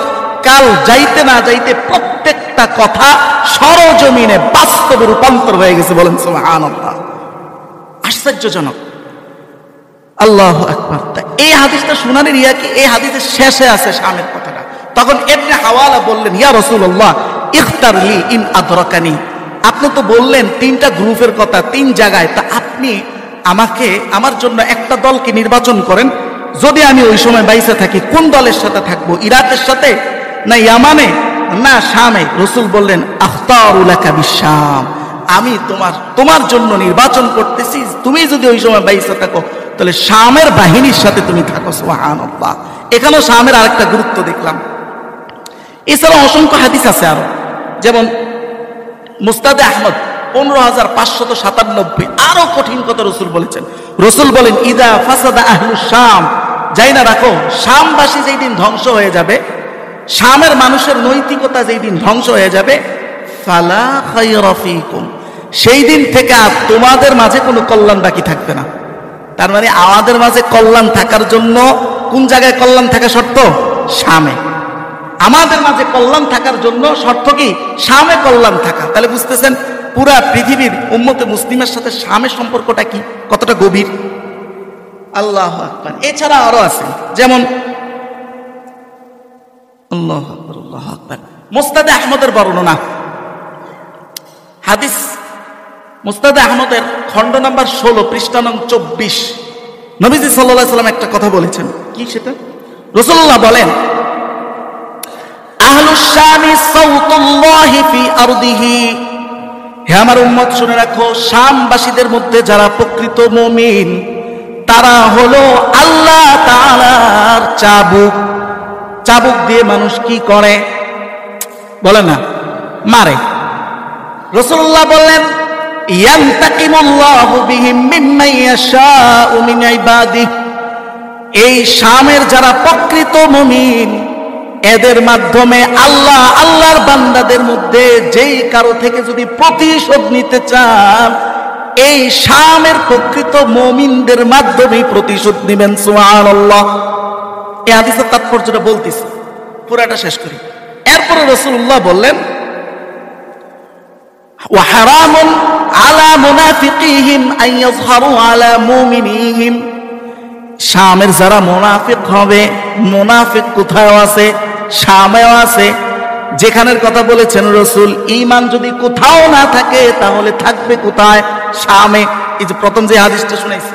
কাল যাইতে না যাইতে প্রত্যেকটা কথা সরজমিনে বাস্তবে রূপান্তর হয়ে গেছে। বলেন সুবহানাল্লাহ। আশ্চর্যজনক। আল্লাহু আকবার। এই হাদিসটা শুনানের ইয়া কি, এই হাদিসের শেষে আছে শামের কথাটা। তখন ইবনে হাওয়ালা বললেন, ইয়া রাসূলুল্লাহ ইখতার লি ইন আদরাকানি। আপনি তো বললেন 3টা গ্রুপের কথা 3 জায়গায়, তা আপনি আমাকে আমার জন্য একটা দলকে নির্বাচন করেন। যদি আমি ওই সময় বাইসে থাকি, কোন দলের সাথে থাকবো? ইরাকের সাথে, না ইয়ামানে, না শামে? রাসূল বললেন, আখতারু লাকা বিশাম। আমি তোমার জন্য নির্বাচন করতেছি, তুমি যদি ওই সময় বাইসে থাকো তাহলে শামের বাহিনীর সাথে তুমি থাকো। সুবহানাল্লাহ। এখানেও শামের আরেকটা গুরুত্ব দেখলাম। এছাড়া অসংখ্য হাদিস আছে আরো, যেমন মুসনাদে আহমদ 15597। আরো কঠিন কথা রাসূল বলেছেন। রাসূল বলেন, ইদা ফাসাদা আহলুশ শাম, যাই না রাখো, শামবাসী যেই দিন ধ্বংস হয়ে যাবে, শামের মানুষের নৈতিকতা যেই দিন ধ্বংস হয়ে যাবে, ফালা খায়রা ফীকুম, সেই দিন থেকে আর তোমাদের মাঝে কোনো কল্যাণ বাকি থাকবে না। তার মানে আমাদের মাঝে কল্যাণ থাকার জন্য কোন জায়গায় কল্যাণ থাকা শর্ত? শামে। আমাদের মাঝে কল্যাণ থাকার জন্য শর্ত কি? শামে কল্যাণ থাকা। তাহলে বুঝতেছেন পুরা পৃথিবীর উম্মতে মুসলিমের সাথে শামের সম্পর্কটা কি, কতটা গভীর। আল্লাহু আকবার। এছাড়া আরো আছে, যেমন আল্লাহু আকবার, আল্লাহু আকবার। মুসনাদে আহমদের বর্ণনা, হাদিস মুসনাদে আহমদের খণ্ড নাম্বার 16 পৃষ্ঠা নং 24। নবীজি সাল্লাল্লাহু আলাইহি সাল্লাম একটা কথা বলেছেন। কি সেটা? রাসূলুল্লাহ বলেন, আহলুশ শামি সাউতুল্লাহি ফি আরদিহি। হে আমার উম্মত শুনে রাখো, শামবাসীদের মধ্যে যারা প্রকৃত মুমিন তারা হলো আল্লাহ তাআলার চাবুক। চাবুক দিয়ে মানুষ কি করে বলে না, মারে। রাসূলুল্লাহ বললেন, ইয়ান্তাকিমুল্লাহু বিহিম মিম্মান ইয়াশাউ মিন ইবাদিহি। এই শামের যারা প্রকৃত মুমিন, এদের মাধ্যমে আল্লাহর বান্দাদের মধ্যে যেই কারো থেকে যদি প্রতিশোধ নিতে চান, এই শামের প্রকৃত মুমিনদের মাধ্যমেই প্রতিশোধ নেবেন। সুবহানাল্লাহ। এই হাদিসের তাৎপর্যটা বলতেছি, পুরাটা শেষ করি। এরপরে রাসূলুল্লাহ বললেন, ওয়া হারামুন আলা মুনাফিকিহিম আন ইয়াযহারু আলা মুমিনিহিম। শামের যারা মুনাফিক হবে, মুনাফিক কোথায় আছে? শামেও আছে। যেখানের কথা বলেছেন রাসূল, ঈমান যদি কোথাও না থাকে তাহলে থাকবে কোথায়? শামে। এই যে প্রথম যে হাদিসটা শুনাইছি,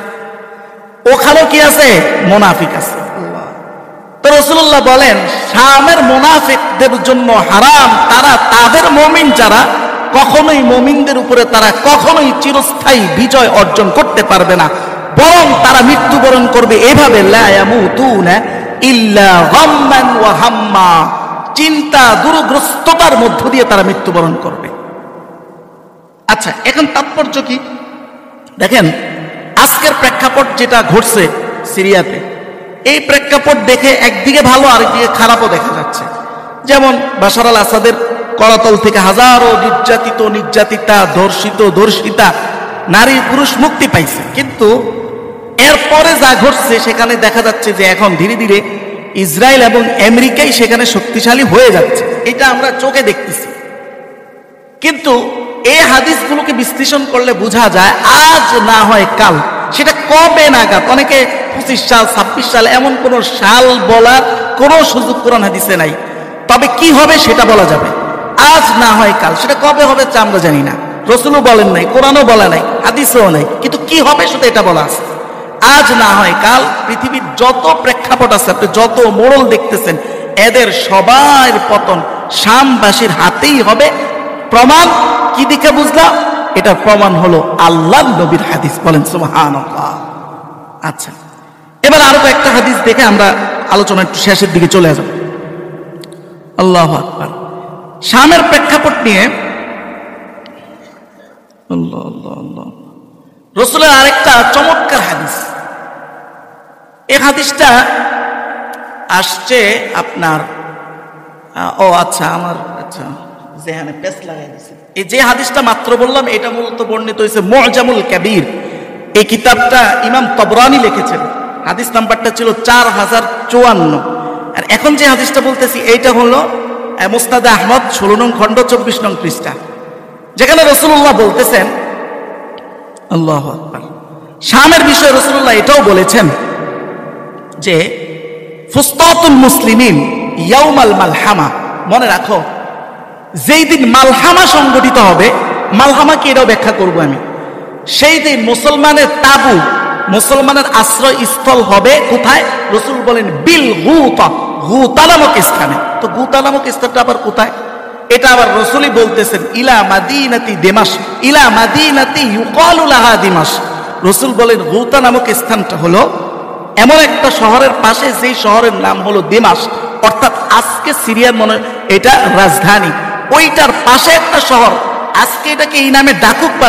ওখানেও কি আছে? মুনাফিক আছে। তো রাসূলুল্লাহ বলেন, শামের মুনাফিকদের জন্য হারাম, তারা তাদের মুমিন যারা, কখনোই মুমিনদের উপরে তারা কখনোই চিরস্থায়ী বিজয় অর্জন করতে পারবে না, বরং তারা মৃত্যুবরণ করবে এভাবে, লা ইয়ামুতুনা ইল্লা গাম্মান ওয়া হাম্মা, চিন্তা দুরগ্রস্ততার মধ্য দিয়ে তারা মৃত্যুবরণ করবে। আচ্ছা, এখন তাৎপর্য কি দেখেন। আজকের প্রেক্ষাপট যেটা ঘটছে সিরিয়াতে, এই প্রেক্ষাপট দেখে একদিকে ভালো আরেকদিকে খারাপও দেখা যাচ্ছে। যেমন বাশার আল আসাদের করাতল থেকে হাজারো নির্যাতিত নির্যাতিতা, ধর্ষিতা নারী পুরুষ মুক্তি পাইছে, কিন্তু এরপরে যা ঘটছে সেখানে দেখা যাচ্ছে যে এখন ধীরে ধীরে ইসরায়েল এবং আমেরিকাই সেখানে শক্তিশালী হয়ে যাচ্ছে। এটা আমরা চোখে দেখতেছি। কিন্তু এই হাদিসগুলোকে বিশ্লেষণ করলে বোঝা যায়, আজ না হয় কাল, সেটা কবে নাগাদ, অনেকে 25 সাল 26 সাল, এমন কোন সাল বলার কোনো সুযোগ কোরআন হাদিসে নাই। তবে কি হবে সেটা বলা যাবে। আজ না হয় কাল, সেটা কবে হবে তা আমরা জানি না। রাসূলও বলেন নাই, কোরআনও বলা নাই, হাদিসেও নাই, কিন্তু কি হবে সেটা এটা বলা আছে। আজ না হয় কাল, পৃথিবীর যত প্রেক্ষাপট আছে, আপনি যত মোড়ল দেখতেছেন, এদের সবার পতন শামবাসীর হাতেই হবে। প্রমাণ কি দিকে বুঝলাম? এটার প্রমাণ হলো আল্লাহর নবীর হাদিস। বলেন সুবহানাল্লাহ। আচ্ছা, এবার আরো একটা হাদিস দেখে আমরা আলোচনা একটু শেষের দিকে চলে যাব। আল্লাহু আকবার। শামের প্রেক্ষাপট নিয়ে রাসূলের আরেকটা চমৎকার হাদিস। এই হাদিসটা আসছে আপনার যেখানে পেস লাগাই দিয়েছে, এই যে হাদিসটা মাত্র বললাম, এটা মূলত বর্ণিত হয়েছে মুআজামুল কাবীর। এই কিতাবটা ইমাম তবরানি লিখেছেন। হাদিস নাম্বারটা ছিল 4054। আর এখন যে হাদিসটা বলতেছি এইটা হলো মুসনাদে আহমদ 16 নং খণ্ড 24 নং পৃষ্ঠা, যেখানে রাসূলুল্লাহ বলতেছেন, আল্লাহু আকবার, শামের বিষয়ে রাসূলুল্লাহ এটাও বলেছেন যে ফুসতাতুল মুসলিমিন ইয়াউমাল মালহামা। মনে রাখো, যেই দিন মালহামা সংগঠিত হবে, মালহামা কি এটাও ব্যাখ্যা করব আমি। সেই দিন মুসলমানের তাবু, মুসলমানের আশ্রয়স্থল হবে কোথায়? রাসূল বলেন বিল গুতা, গুতা নামক স্থানে। তো গুতা নামক স্থানটা আবার কোথায়? এটা আবার রাসূলই বলতেছেন, ইলা মাদিনাতি দিমাশক, ইলা মাদিনাতি ইউকালু লাহা দিমাশক। রাসূল বলেন গুতা নামক স্থানটা হলো এমন একটা শহরের পাশে, যেই শহরের নাম হলো দিমাশক, অর্থাৎ আজকে সিরিয়ার মনে এটা রাজধানী, ওইটার পাশে একটা শহর। আজকে এটাকে এই নামে ডাকুক বা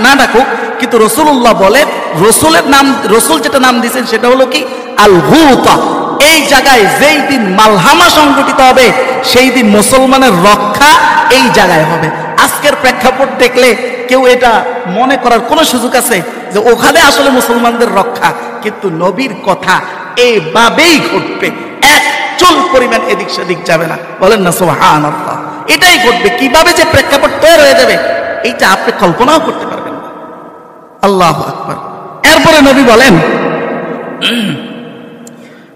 না ডাকুক, কিন্তু রাসূলুল্লাহ বলেন, রাসূলের নাম, রাসূল যেটা নাম দিয়েছেন সেটা হলো কি? আল গুতা। এই জায়গায় যেই দিন মালহামা সংগঠিত হবে, সেই দিন মুসলমানের রক্ষা এই জায়গায় হবে। আজকের প্রেক্ষাপট দেখলে কেউ এটা মনে করার কোনো সুযোগ আছে যে ওখানে আসলে মুসলমানদের রক্ষা? কিন্তু নবীর কথা এভাবেই ঘটবে, এক চুল পরিমাণ এদিক সেদিক যাবে না। বলেন না সুবহানাল্লাহ। এটাই ঘটবে। কিভাবে যে প্রেক্ষাপট তৈরি হয়ে যাবে, এইটা আপনি কল্পনাও করতে পারবেন না। আল্লাহু আকবার। এরপরে নবী বলেন,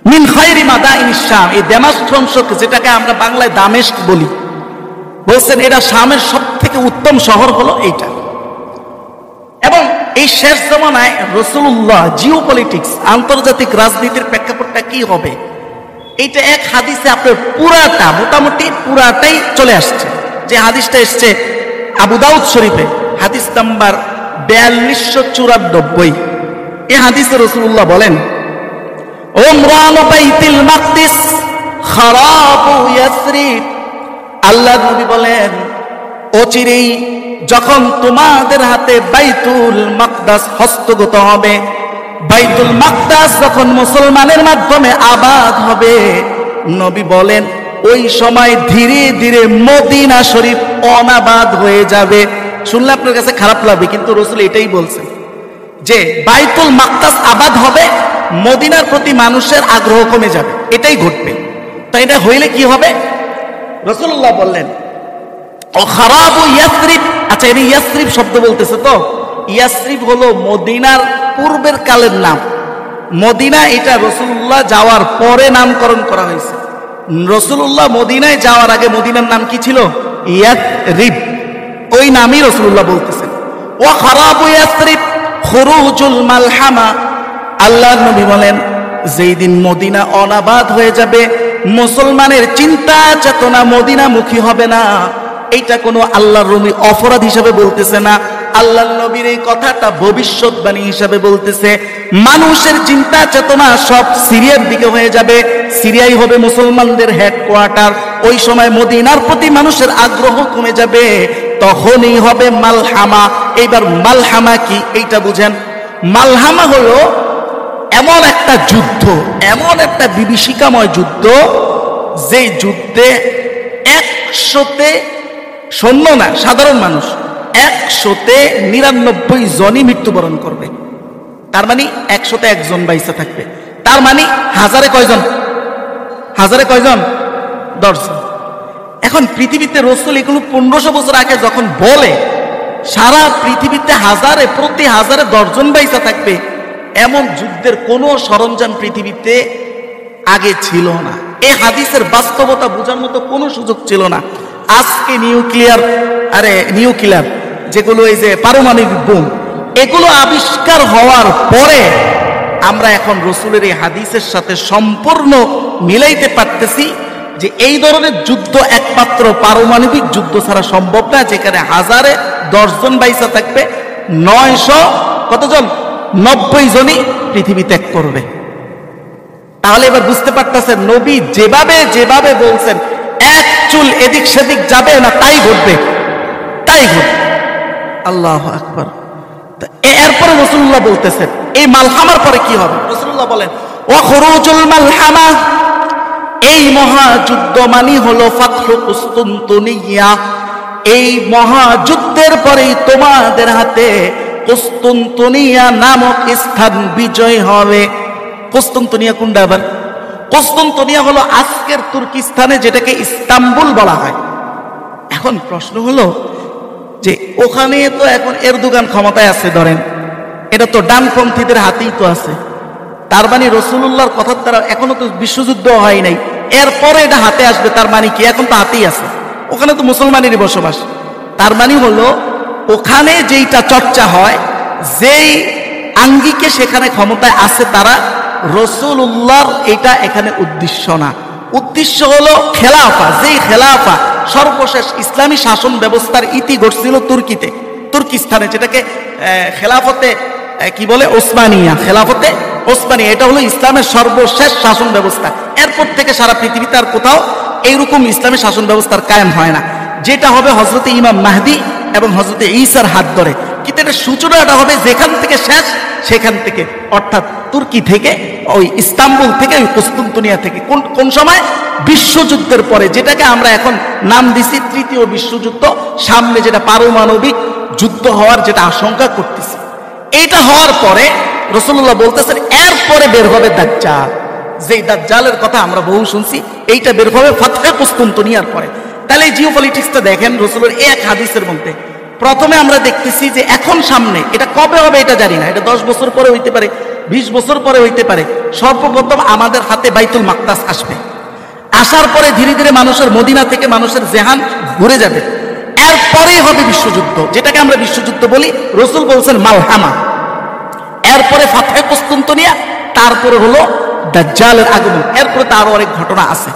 মিন খায়রি মাদাইনিশ শাম, এই দামেস্ক অংশ, যেটাকে আমরা বাংলায় দামেস্ক বলি, বলছেন এটা শামের সবথেকে উত্তম শহর হলো এইটা। এবং এই শেষ জামানায় রাসূলুল্লাহ জিওপলিটিক্স, আন্তর্জাতিক রাজনীতির প্রেক্ষাপটটা কি হবে, এইটা এক হাদিসে আপনার পুরাটা, মোটামুটি পুরাটাই চলে আসছে। যে হাদিসটা এসছে আবু দাউদ শরীফে, হাদিস নাম্বার 4294। এই হাদিসে রাসূলুল্লাহ বলেন, উমরান বাইতুল মাকদিস খারাবু ইয়াসরিব। আল্লাহর নবী বলেন, অচিরেই যখন তোমাদের হাতে বাইতুল মাকদাস হস্তগত হবে, বাইতুল মাকদাস যখন মুসলমানের মাধ্যমে আবাদ হবে, নবী বলেন ওই সময় ধীরে ধীরে মদিনা শরীফ অনাবাদ হয়ে যাবে। শুনলে আপনার কাছে খারাপ লাগবে, কিন্তু রাসূল এটাই বলছেন যে বাইতুল মাকদাস আবাদ হবে, মদিনার প্রতি মানুষের আগ্রহ কমে যাবে, এটাই ঘটবে। তাই এটা হইলে কি হবে? রাসূলুল্লাহ বললেন ও খারাবু ইয়াসরিব। আচ্ছা, এর ইয়াসরিব শব্দ বলতেছে তো, ইয়াসরিব হলো মদিনার পূর্বের কালের নাম। মদিনা এটা রাসূলুল্লাহ যাওয়ার পরে নামকরণ করা হয়েছে। রাসূলুল্লাহ মদিনায় যাওয়ার আগে মদিনার নাম কি ছিল? ইয়াসরিব। ওই নামই রাসূলুল্লাহ বলতেছেন। ওয়া খারাবু ইয়াসরিব খুরুজুল মালহামা। আল্লাহর নবী বলেন যেই দিন মদিনা অনাবাদ হয়ে যাবে, মুসলমানের চিন্তা চেতনা মদিনামুখী হবে না। এইটা কোনো আল্লাহর নবী অপরাধ হিসাবে বলতেছে না, আল্লাহর নবীর এই কথাটা ভবিষ্যৎবাণী হিসাবে বলতেছে। মানুষের চিন্তা চেতনা সব সিরিয়ার দিকে হয়ে যাবে, সিরিয়াই হবে মুসলমানদের হেডকোয়ার্টার। ওই সময় মদিনার প্রতি মানুষের আগ্রহ কমে যাবে, তখনই হবে মালহামা। এইবার মালহামা কি এইটা বুঝেন। মালহামা হলো এমন একটা যুদ্ধ, এমন একটা বিভীষিকাময় যুদ্ধ, যে যুদ্ধে 100তে সৈন্য না, সাধারণ মানুষ 199 জনই মৃত্যুবরণ করবে। তার মানে 100তে একজন বাইসা থাকবে। তার মানে হাজারে কয়জন? হাজারে কয়জন? 10 জন। এখন পৃথিবীতে রাসূল এগুলো 1500 বছর আগে যখন বলে সারা পৃথিবীতে হাজারে প্রতি হাজারে 10 জন বাইসা থাকবে, এমন যুদ্ধের কোনো সরঞ্জাম পৃথিবীতে আগে ছিল না। এই হাদিসের বাস্তবতা বোঝার মতো কোনো সুযোগ ছিল না। আজকে নিউক্লিয়ার যেগুলো, এই যে পারমাণবিক বোম, এগুলো আবিষ্কার হওয়ার পরে আমরা এখন রাসূলের এই হাদিসের সাথে সম্পূর্ণ মিলাইতে পারতেছি যে এই ধরনের যুদ্ধ একমাত্র পারমাণবিক যুদ্ধ ছাড়া সম্ভব না, যেখানে হাজারে 10 জন বাইসা থাকবে, 900 কতজন? 90 জনই পৃথিবী ত্যাগ করবে। তাহলে এবার বুঝতে পারতেছেন নবী যেভাবে যেভাবে বলছেন, এক চুল এদিক সেদিক যাবে না, তাই ঘটবে, তাই ঘটবে। আল্লাহু আকবার। এরপরে রাসূলুল্লাহ বলতেছেন এই মালহামার পরে কি হবে। রাসূলুল্লাহ বলেন ওয়া খুরুজুল মালহামা, এই মহাযুদ্ধ মানে হলো ফাতহু কুসতুনতুনিয়া। এই মহাযুদ্ধের পরেই তোমাদের হাতে কুসতুনতুনিয়া নামক স্থান বিজয় হবে। কুসতুনতুনিয়া কোনটা? আবার কুসতুনতুনিয়া হলো আজকের তুর্কিস্তানে, যেটাকে ইস্তাম্বুল বলা হয়। এখন প্রশ্ন হলো যে ওখানে তো এখন এরদোগান ক্ষমতায় আছে, ধরেন এটা তো ডানপন্থীদের হাতেই তো আছে। তার মানে রাসূলুল্লাহর কথার দ্বারা এখনো তো বিশ্বযুদ্ধ হয় নাই, এরপরে এটা হাতে আসবে। তার মানে কি? এখন তো হাতেই আছে, ওখানে তো মুসলমানেরই বসবাস। তার মানে হলো ওখানে যেইটা চর্চা হয়, যেই আঙ্গিকে সেখানে ক্ষমতায় আছে তারা, রাসূলুল্লাহর এটা এখানে উদ্দেশ্য না। উদ্দেশ্য হলো খেলাফা। যেই খেলাফা সর্বশেষ ইসলামী শাসন ব্যবস্থার ইতি ঘটছিল তুর্কিতে, তুর্কিস্তানে, যেটাকে খেলাফতে কি বলে? ওসমানিয়া। খেলাফতে ওসমানিয়া এটা হলো ইসলামের সর্বশেষ শাসন ব্যবস্থা। এরপর থেকে সারা পৃথিবীতে আর কোথাও এইরকম ইসলামী শাসন ব্যবস্থার কায়েম হয় না। যেটা হবে হযরতে ইমাম মাহদি এবং হযরতে ঈসার হাত ধরে। কিন্তু এটা সূচনাটা হবে যেখান থেকে শেষ সেখান থেকে, অর্থাৎ তুর্কি থেকে, ওই ইস্তাম্বুল থেকে, ওই কুসতুনতুনিয়া থেকে। কোন সময়? বিশ্বযুদ্ধের পরে, যেটাকে আমরা এখন নাম দিছি তৃতীয় বিশ্বযুদ্ধ। সামনে যেটা পারমাণবিক যুদ্ধ হওয়ার যেটা আশঙ্কা করতেছি, এইটা হওয়ার পরে রাসূলুল্লাহ বলতেছেন এরপরে বের হবে দাজ্জাল। যেই দাজ্জালের কথা আমরা বহু শুনছি, এইটা বের হবে ফাতহে কুসতুনতুনিয়ার পরে। তাহলে এই জিওপলিটিক্সটা দেখেন রাসূলের এক হাদিসের মধ্যে। প্রথমে আমরা দেখতেছি যে এখন সামনে, এটা কবে হবে এটা জানি না, এটা 10 বছর পরে হইতে পারে, 20 বছর পরে হইতে পারে। সর্বপ্রথম আমাদের হাতে বাইতুল মাকদাস আসবে। আসার পরে ধীরে ধীরে মানুষের, মদিনা থেকে মানুষের জেহান ঘুরে যাবে। এরপরেই হবে বিশ্বযুদ্ধ, যেটাকে আমরা বিশ্বযুদ্ধ বলি। রাসূল বলছেন মালহামা। এরপরে ফাতহে কুসতুনতুনিয়া, তারপরে হলো দাজ্জালের আগমন। এরপরে তো আরো অনেক ঘটনা আছে।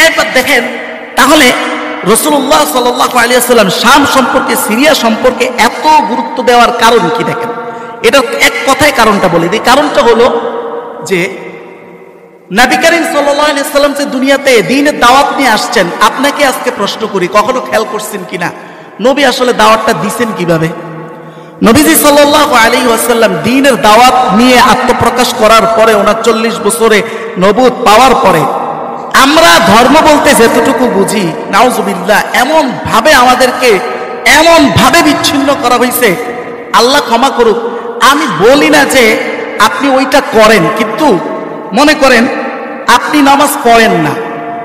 এরপর দেখেন তাহলে রাসূলুল্লাহ সাল্লাল্লাহু আলাইহি ওয়াসাল্লাম শাম সম্পর্কে, সিরিয়া সম্পর্কে এত গুরুত্ব দেওয়ার কারণ কি? দেখেন, এটা এক কথায় কারণটা বলে দিই। কারণটা হলো যে নবী করিম সাল্লাল্লাহু আলাইহি ওয়াসাল্লাম যে দুনিয়াতে দ্বীনের দাওয়াত নিয়ে আসছেন, আপনাকে আজকে প্রশ্ন করি, কখনো খেয়াল করছেন কিনা নবী আসলে দাওয়াতটা দিবেন কিভাবে? নবীজি সাল্লাল্লাহু আলাইহি ওয়াসাল্লাম দ্বীনের দাওয়াত নিয়ে আত্মপ্রকাশ করার পরে, 39 বছরে নবুয়ত পাওয়ার পরে আমরা ধর্ম বলতে যেতটুকু বুঝি, নাউজুবিল্লাহ, এমন ভাবে আমাদেরকে এমন ভাবে বিচ্ছিন্ন করা হয়েছে, আল্লাহ ক্ষমা করুক। আমি বলি না যে আপনি ওইটা করেন, কিন্তু মনে করেন আপনি নামাজ পড়েন না,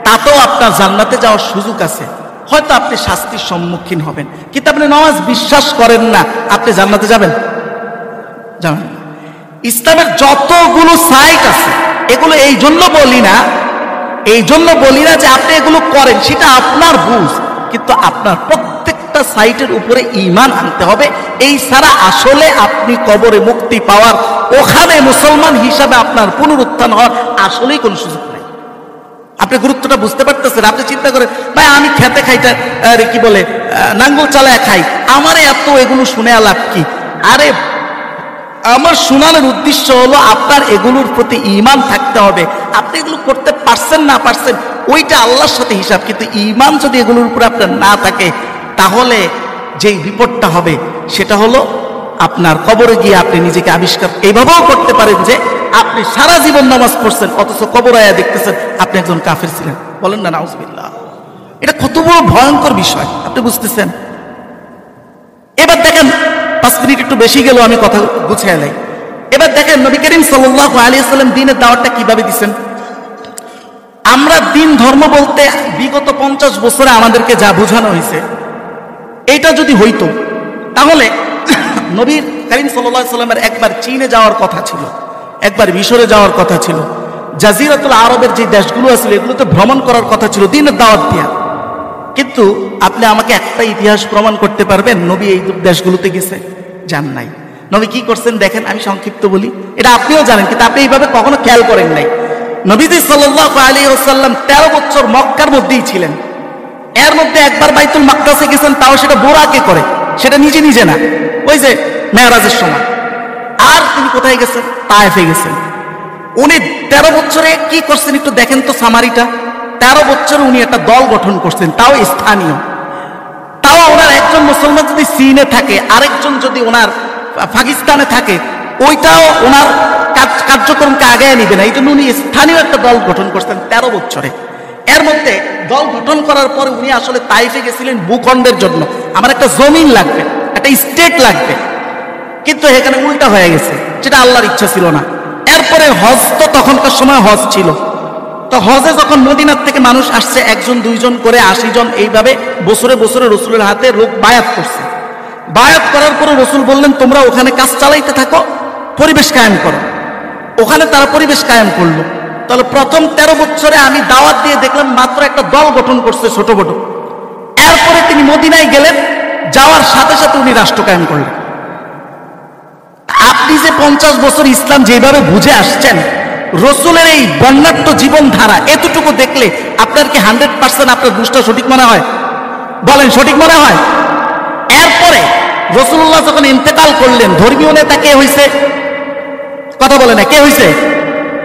তাতেও আপনার জান্নাতে যাওয়ার সুযোগ আছে। হয়তো আপনি শাস্তির সম্মুখীন হবেন, কিন্তু আপনি নামাজ বিশ্বাস করেন না, আপনি জান্নাতে যাবেন? যাবেন না। ইসলামের যতগুলো সাইট আছে, এগুলো এই জন্য বলি না যে আপনি এগুলো করেন, সেটা আপনার বুঝ, কিন্তু আপনার প্রত্যেকটা সাইটের উপরে ঈমান আনতে হবে। এই ছাড়া আসলে আপনি কবরে মুক্তি পাওয়ার, ওখানে মুসলমান হিসাবে আপনার পুনরুত্থান হওয়ার আসলেই কোনো সুযোগ নেই। আপনি গুরুত্বটা বুঝতে পারতেছেন? আপনি চিন্তা করেন, ভাই আমি খেতে খাইটা কি বলে নাঙ্গল চালায় খাই, আমারে এত এগুলো শুনে লাভ কি? আরে আমার শোনানোর উদ্দেশ্য হলো আপনার এগুলোর প্রতি ঈমান থাকতে হবে। আপনি এগুলো করতে পারছেন না পারছেন ওইটা আল্লাহর সাথে হিসাব, কিন্তু ঈমান যদি এগুলোর উপরে আপনার না থাকে, তাহলে যেই বিপদটা হবে সেটা হলো আপনার কবরে গিয়ে আপনি নিজেকে আবিষ্কার এইভাবেও করতে পারেন যে আপনি সারা জীবন নামাজ পড়ছেন, অথচ কবর আয়া দেখতেছেন আপনি একজন কাফের ছিলেন। বলেন না নাউজুবিল্লাহ। এটা কত বড় ভয়ঙ্কর বিষয়, আপনি বুঝতেছেন? এবার দেখেন, 5 মিনিট একটু বেশি গেল, আমি কথা গুছিয়ে নেই। এবার দেখেন নবী করিম সাল্লাল্লাহু আলাইহি ওয়াসাল্লাম দ্বীনের দাওয়াতটা কিভাবে দিচ্ছেন। আমরা দিন ধর্ম বলতে বিগত 50 বছরে আমাদেরকে যা বোঝানো হয়েছে, এটা যদি হইতো তাহলে নবী করিম সাল্লাল্লাহু আলাইহি ওয়াসাল্লামের একবার চীনে যাওয়ার কথা ছিল, একবার মিশরে যাওয়ার কথা ছিল, জাজিরাতুল আরবের যে দেশগুলো আছে এগুলোতে ভ্রমণ করার কথা ছিল দ্বীনের দাওয়াত দিয়া। কিন্তু আপনি আমাকে একটা ইতিহাস প্রমাণ করতে পারবেন নবী এই দেশগুলোতে গেছে? যান নাই। নবী কি করছেন দেখেন, আমি সংক্ষিপ্ত বলি, এটা আপনিও জানেন, কিন্তু আপনি এইভাবে কখনো খেয়াল করেন নাই। নবীজি সাল্লাল্লাহু আলাইহি ওয়াসাল্লাম 13 বছর মক্কার মধ্যেই ছিলেন। এর মধ্যে একবার বাইতুল মাকদাসে গেছেন, তাও সেটা বোরাকে করে, সেটা নিজে নিজে না, ওই যে মেরাজের সময়। আর তিনি কোথায় গেছেন? তায়েফে গেছেন। উনি 13 বছরে কি করছেন একটু দেখেন তো সামারিটা। 13 বছরে উনি একটা দল গঠন করছেন, তাও স্থানীয়। তাও ওনার একজন মুসলমান যদি চীনে থাকে, আরেকজন যদি ওনার পাকিস্তানে থাকে, ওইটাও ওনার কার্যক্রমকে আগায় নিবে না। এই জন্য উনি স্থানীয় একটা দল গঠন করছেন 13 বছরে। এর মধ্যে দল গঠন করার পরে উনি আসলে তাইফে গেছিলেন ভূখণ্ডের জন্য, আমার একটা জমিন লাগবে, একটা স্টেট লাগবে, কিন্তু এখানে উল্টা হয়ে গেছে, যেটা আল্লাহর ইচ্ছা ছিল না। এরপরে হজ, তো তখনকার সময় হজ ছিল, তো হজে যখন মদিনার থেকে মানুষ আসছে 1 জন 2 জন করে 80 জন, এইভাবে বছরে বছরে রসুলের হাতে লোক বায়াত করছে। বায়াত করার পরে রসুল বললেন তোমরা ওখানে কাজ চালাইতে থাকো, পরিবেশ কায়েম করো। ওখানে তারা পরিবেশ কায়েম করলো। তাহলে প্রথম 13 বছরে আমি দাওয়াত দিয়ে দেখলাম মাত্র একটা দল গঠন করছে ছোট বড়। এরপরে তিনি মদিনায় গেলেন, যাওয়ার সাথে সাথে উনি রাষ্ট্র কায়েম করলেন। আপনি যে 50 বছর ইসলাম যেভাবে বুঝে আসছেন, রসুলের এই বর্ণাঢ্য জীবনধারা এতটুকু দেখলে আপনার কি 100% আপনার বুঝটা সঠিক মনে হয়? বলেন, সঠিক মনে হয়? এরপরে রাসূলুল্লাহ যখন ইন্তেকাল করলেন, ধর্মীয় নেতা কে হয়েছে? কথা বলে না, কে হয়েছে?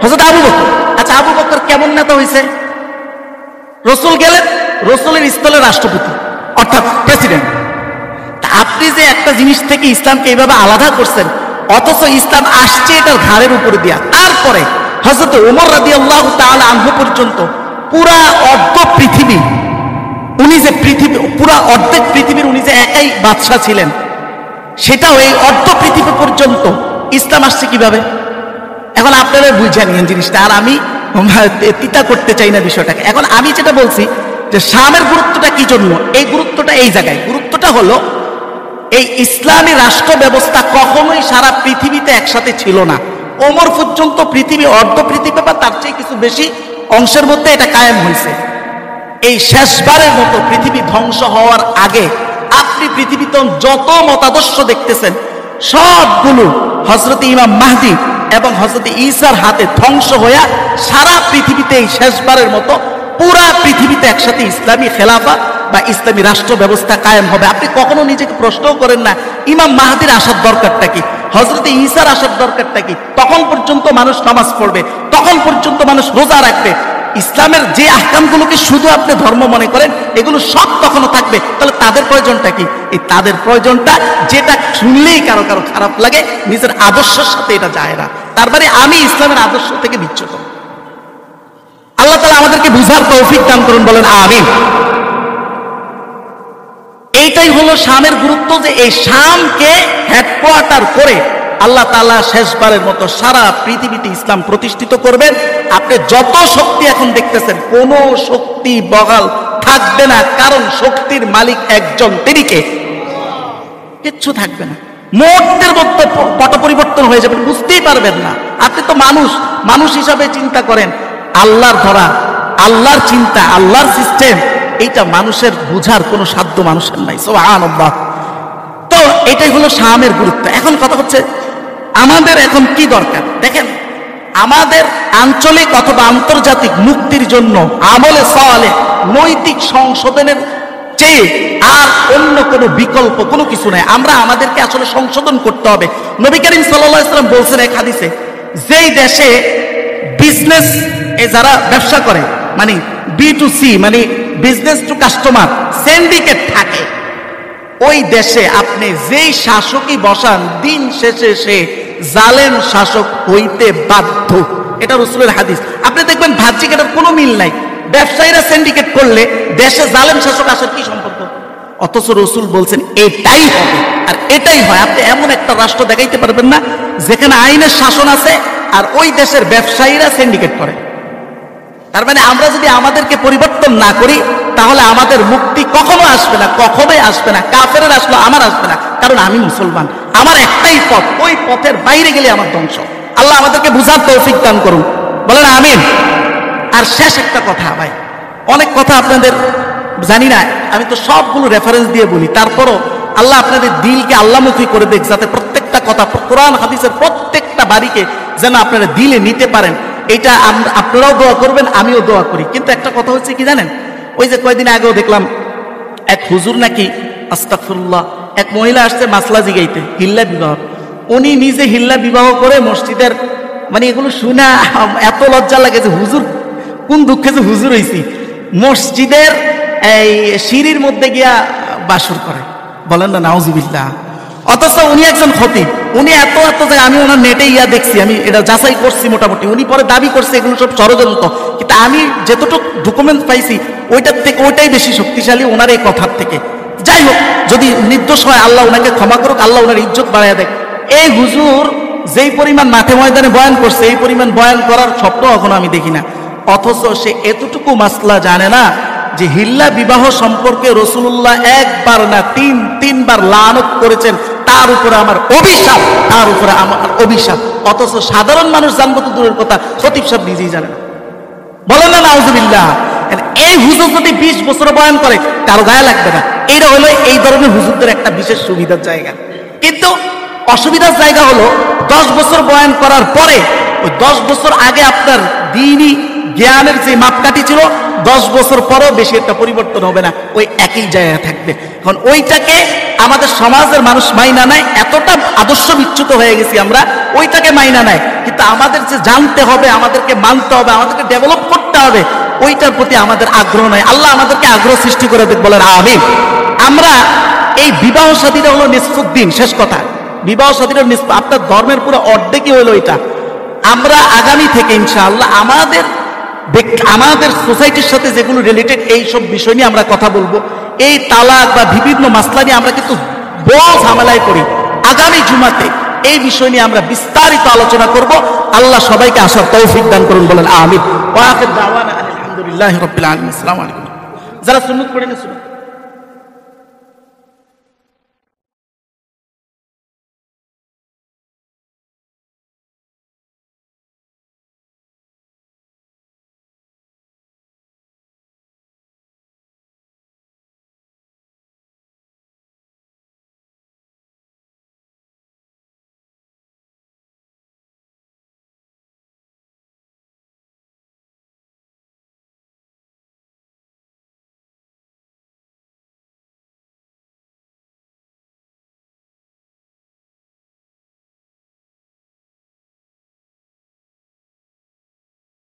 হযরত আবু বকর। আচ্ছা, আবু বকর কেমন নেতা হয়েছে? রসুল গেলেন, রসুলের স্থলে রাষ্ট্রপতি অর্থাৎ প্রেসিডেন্ট। আপনি যে একটা জিনিস থেকে ইসলামকে এইভাবে আলাদা করছেন, অথচ ইসলাম আসছে এটার ঘাড়ের উপরে দিয়া। তারপরে হযরত ওমর রাদিয়াল্লাহু তাআলা আনহু পর্যন্ত পুরা অর্ধ পৃথিবী, উনি যে পৃথিবী পুরা অর্ধেক পৃথিবীর উনি যে একাই বাদশা ছিলেন, সেটাও এই অর্ধ পৃথিবী পর্যন্ত ইসলাম আসছে কিভাবে? এখন আপনারা বুঝে নিন জিনিসটা, আর আমি তিতা করতে চাই না বিষয়টাকে। এখন আমি যেটা বলছি যে শামের গুরুত্বটা কি জন্য, এই গুরুত্বটা এই জায়গায়। গুরুত্বটা হলো এই ইসলামী রাষ্ট্র ব্যবস্থা কখনোই সারা পৃথিবীতে একসাথে ছিল না। ওমর পর্যন্ত পৃথিবী অর্ধ পৃথিবী বা তার চেয়ে কিছু বেশি অংশের মধ্যে এটা কায়েম হয়েছে। এই শেষবারের মতো পৃথিবী ধ্বংস হওয়ার আগে আপনি পৃথিবীতে যত মতাদর্শ দেখতেছেন সবগুলো হযরত ইমাম মাহদী এবং হযরত ঈসার হাতে ধ্বংস হয়ে সারা পৃথিবীতে এই শেষবারের মতো পুরা পৃথিবীতে একসাথে ইসলামী খেলাফা বা ইসলামী রাষ্ট্র ব্যবস্থা কায়েম হবে। আপনি কখনো নিজেকে প্রশ্নও করেন না ইমাম মাহদীর আসার দরকারটা কি, হযরত ঈসার আসার দরকারটা কি? তখন পর্যন্ত মানুষ নামাজ পড়বে, তখন পর্যন্ত মানুষ রোজা রাখবে। ইসলামের যে আহকামগুলোকে শুধু আপনি ধর্ম মনে করেন, এগুলো সব তখনও থাকবে। তাহলে তাদের প্রয়োজনটা কি? এই তাদের প্রয়োজনটা যেটা শুনলেই কারো কারো খারাপ লাগে, নিজের আদর্শের সাথে এটা যায় না। তার মানে আমি ইসলামের আদর্শ থেকে বিচ্যুত। আল্লাহ তাআলা আমাদেরকে বুঝার তৌফিক দান করুন, বলেন আমিন। এইটাই হলো শামের গুরুত্ব, যে এই শামকে হেডকোয়ার্টার করে আল্লাহ তাআলা শেষবারের মতো সারা পৃথিবীতে ইসলাম প্রতিষ্ঠিত করবেন। আপনি যত শক্তি এখন দেখতেছেন, কোনো শক্তি বহাল থাকবে না, কারণ শক্তির মালিক একজন, তিনি কে? কিচ্ছু থাকবে না, মুহূর্তের মধ্যে পট পরিবর্তন হয়ে যাবে, বুঝতেই পারবেন না। আপনি তো মানুষ হিসাবে চিন্তা করেন, আল্লাহর ধরা, আল্লাহর চিন্তা, আল্লাহর সিস্টেম, এইটা মানুষের বুঝার কোনো সাধ্য মানুষের নাই। সুবহানাল্লাহ। তো এটাই হলো শামের গুরুত্ব। এখন কথা হচ্ছে আমাদের এখন কি দরকার? দেখেন, আমাদের আঞ্চলিক অথবা আন্তর্জাতিক মুক্তির জন্য আমলে সালেহ, নৈতিক সংশোধনের চেয়ে আর অন্য কোনো বিকল্প কোনো কিছু নাই। আমরা আমাদেরকে আসলে সংশোধন করতে হবে। নবী করিম সাল্লাল্লাহু আলাইহি ওয়াসাল্লাম বলছেন এক হাদিসে, যেই দেশে বিজনেস যারা ব্যবসা করে, মানে B2C, মানে বিজনেস টু কাস্টমার সিন্ডিকেট থাকে, ওই দেশে আপনি যেই শাসকই বসান, দিন শেষে সে জালেম শাসক হইতে বাধ্য। এটা রাসূলের হাদিস। আপনি দেখবেন বাহ্যিক এটার কোনো মিল নাই। ব্যবসায়ীরা সিন্ডিকেট করলে দেশে জালেম শাসক আসার কি সম্পর্ক? অথচ রাসূল বলছেন এটাই হবে, আর এটাই হয়। আপনি এমন একটা রাষ্ট্র দেখাইতে পারবেন না যেখানে আইনের শাসন আছে আর ওই দেশের ব্যবসায়ীরা সিন্ডিকেট করে। তার মানে আমরা যদি আমাদেরকে পরিবর্তন না করি, তাহলে আমাদের মুক্তি কখনো আসবে না, কখনোই আসবে না। কাফেরের আসলো, আমার আসবে না, কারণ আমি মুসলমান। আমার একটাই পথ, ওই পথের বাইরে গেলে আমার ধ্বংস। আল্লাহ আমাদেরকে বুঝার তৌফিক দান করুন, বলেন আমিন। আর শেষ একটা কথা, ভাই অনেক কথা আপনাদের জানি না, আমি তো সবগুলো রেফারেন্স দিয়ে বলি, তারপরও আল্লাহ আপনাদের দিলকে আল্লাহমুখী করে দেখ, যাতে প্রত্যেকটা কথা কোরআন হাদিসের প্রত্যেকটা বাড়িকে যেন আপনারা দিলে নিতে পারেন। এটা আপনারাও দোয়া করবেন, আমিও দোয়া করি। কিন্তু একটা কথা হচ্ছে কি জানেন, ওই যে কয়েকদিন আগেও দেখলাম এক হুজুর নাকি, আস্তাগফিরুল্লাহ, এক মহিলা আসছে মাসলা জিগাইতে, হিল্লা বিবাহ। উনি নিজে হিল্লা বিবাহ করে মসজিদের, মানে এগুলো শুনে এত লজ্জা লাগে যে হুজুর কোন দুঃখে যে হুজুর হইছি, মসজিদের এই সিঁড়ির মধ্যে গিয়া বাসর করে, বলেন না নাউজুবিল্লাহ। অথচ উনি একজন খতিব, উনি এত যে আমি ওনার নেটে দেখছি, আমি এটা যাচাই করছি মোটামুটি, উনি পরে দাবি করছে এগুলো সব ষড়যন্ত্র, কিন্তু আমি যতটুকু ডকুমেন্ট পাইছি ওইটার থেকে ওইটাই বেশি শক্তিশালী ওনার এই কথার থেকে। যাই হোক, যদি নির্দোষ হয় আল্লাহ ওনাকে ক্ষমা করুক, আল্লাহ ওনার ইজ্জত বাড়াইয়া দেয়। এই হুজুর যেই পরিমাণ মাঠে ময়দানে বয়ান করছে, এই পরিমাণ বয়ান করার স্বপ্ন এখনো আমি দেখি না। অথচ সে এতটুকু মাসলা জানে না যে হিল্লা বিবাহ সম্পর্কে রাসূলুল্লাহ একবার না তিনবার লানত করেছেন, তার উপরে আমার অভিশাপ, তার উপরে আমার অভিশাপ। অথচ সাধারণ মানুষ জানবো তো দূরের কথা, খতিব সাহেব নিজেই জানে না, বলেন না নাউজুবিল্লাহ। এই হুজুর যদি 20 বছর বয়ান করে, কারো গায়ে লাগবে না। এইটা হলো এই ধরনের হুজুরদের একটা বিশেষ সুবিধার জায়গা। কিন্তু অসুবিধার জায়গা হলো 10 বছর বয়ান করার পরে, ওই 10 বছর আগে আপনার দ্বীনি জ্ঞানের যে মাপকাঠি ছিল, 10 বছর পরেও বেশি একটা পরিবর্তন হবে না, ওই একই জায়গায় থাকবে। এখন ওইটাকে আমাদের সমাজের মানুষ মাইনা নেয়, এতটা আদর্শ বিচ্যুত হয়ে গেছি আমরা, ওইটাকে মাইনা নেয়। কিন্তু আমাদের যে জানতে হবে, আমাদেরকে মানতে হবে, আমাদেরকে ডেভেলপ করতে হবে, ওইটার প্রতি আমাদের আগ্রহ নয়। আল্লাহ আমাদেরকে আগ্রহ সৃষ্টি করে দেখ, বলেন আমিন। আমরা এই বিবাহ সাথীটা হলো নিসফুদ্দিন, শেষ কথা, বিবাহ সাথীটা নিসফ, আপনার ধর্মের পুরো অর্ধেকই হলো এটা। আমরা আগামী থেকে ইনশাআল্লাহ আমাদের সোসাইটির সাথে যেগুলো রিলেটেড এই সব বিষয় নিয়ে আমরা কথা বলবো। এই তালাক বা বিভিন্ন মাসলা নিয়ে আমরা কিন্তু বড় ঝামেলায় পড়ি। আগামী জুমাতে এই বিষয় নিয়ে আমরা বিস্তারিত আলোচনা করব। আল্লাহ সবাইকে আসার তৌফিক দান করুন, বলেন আমিন। ওয়া আখির দাওয়ানা আলহামদুলিল্লাহি রাব্বিল আলামিন। আসসালামু আলাইকুম। যারা সুন্নাত পড়েন শুনুন।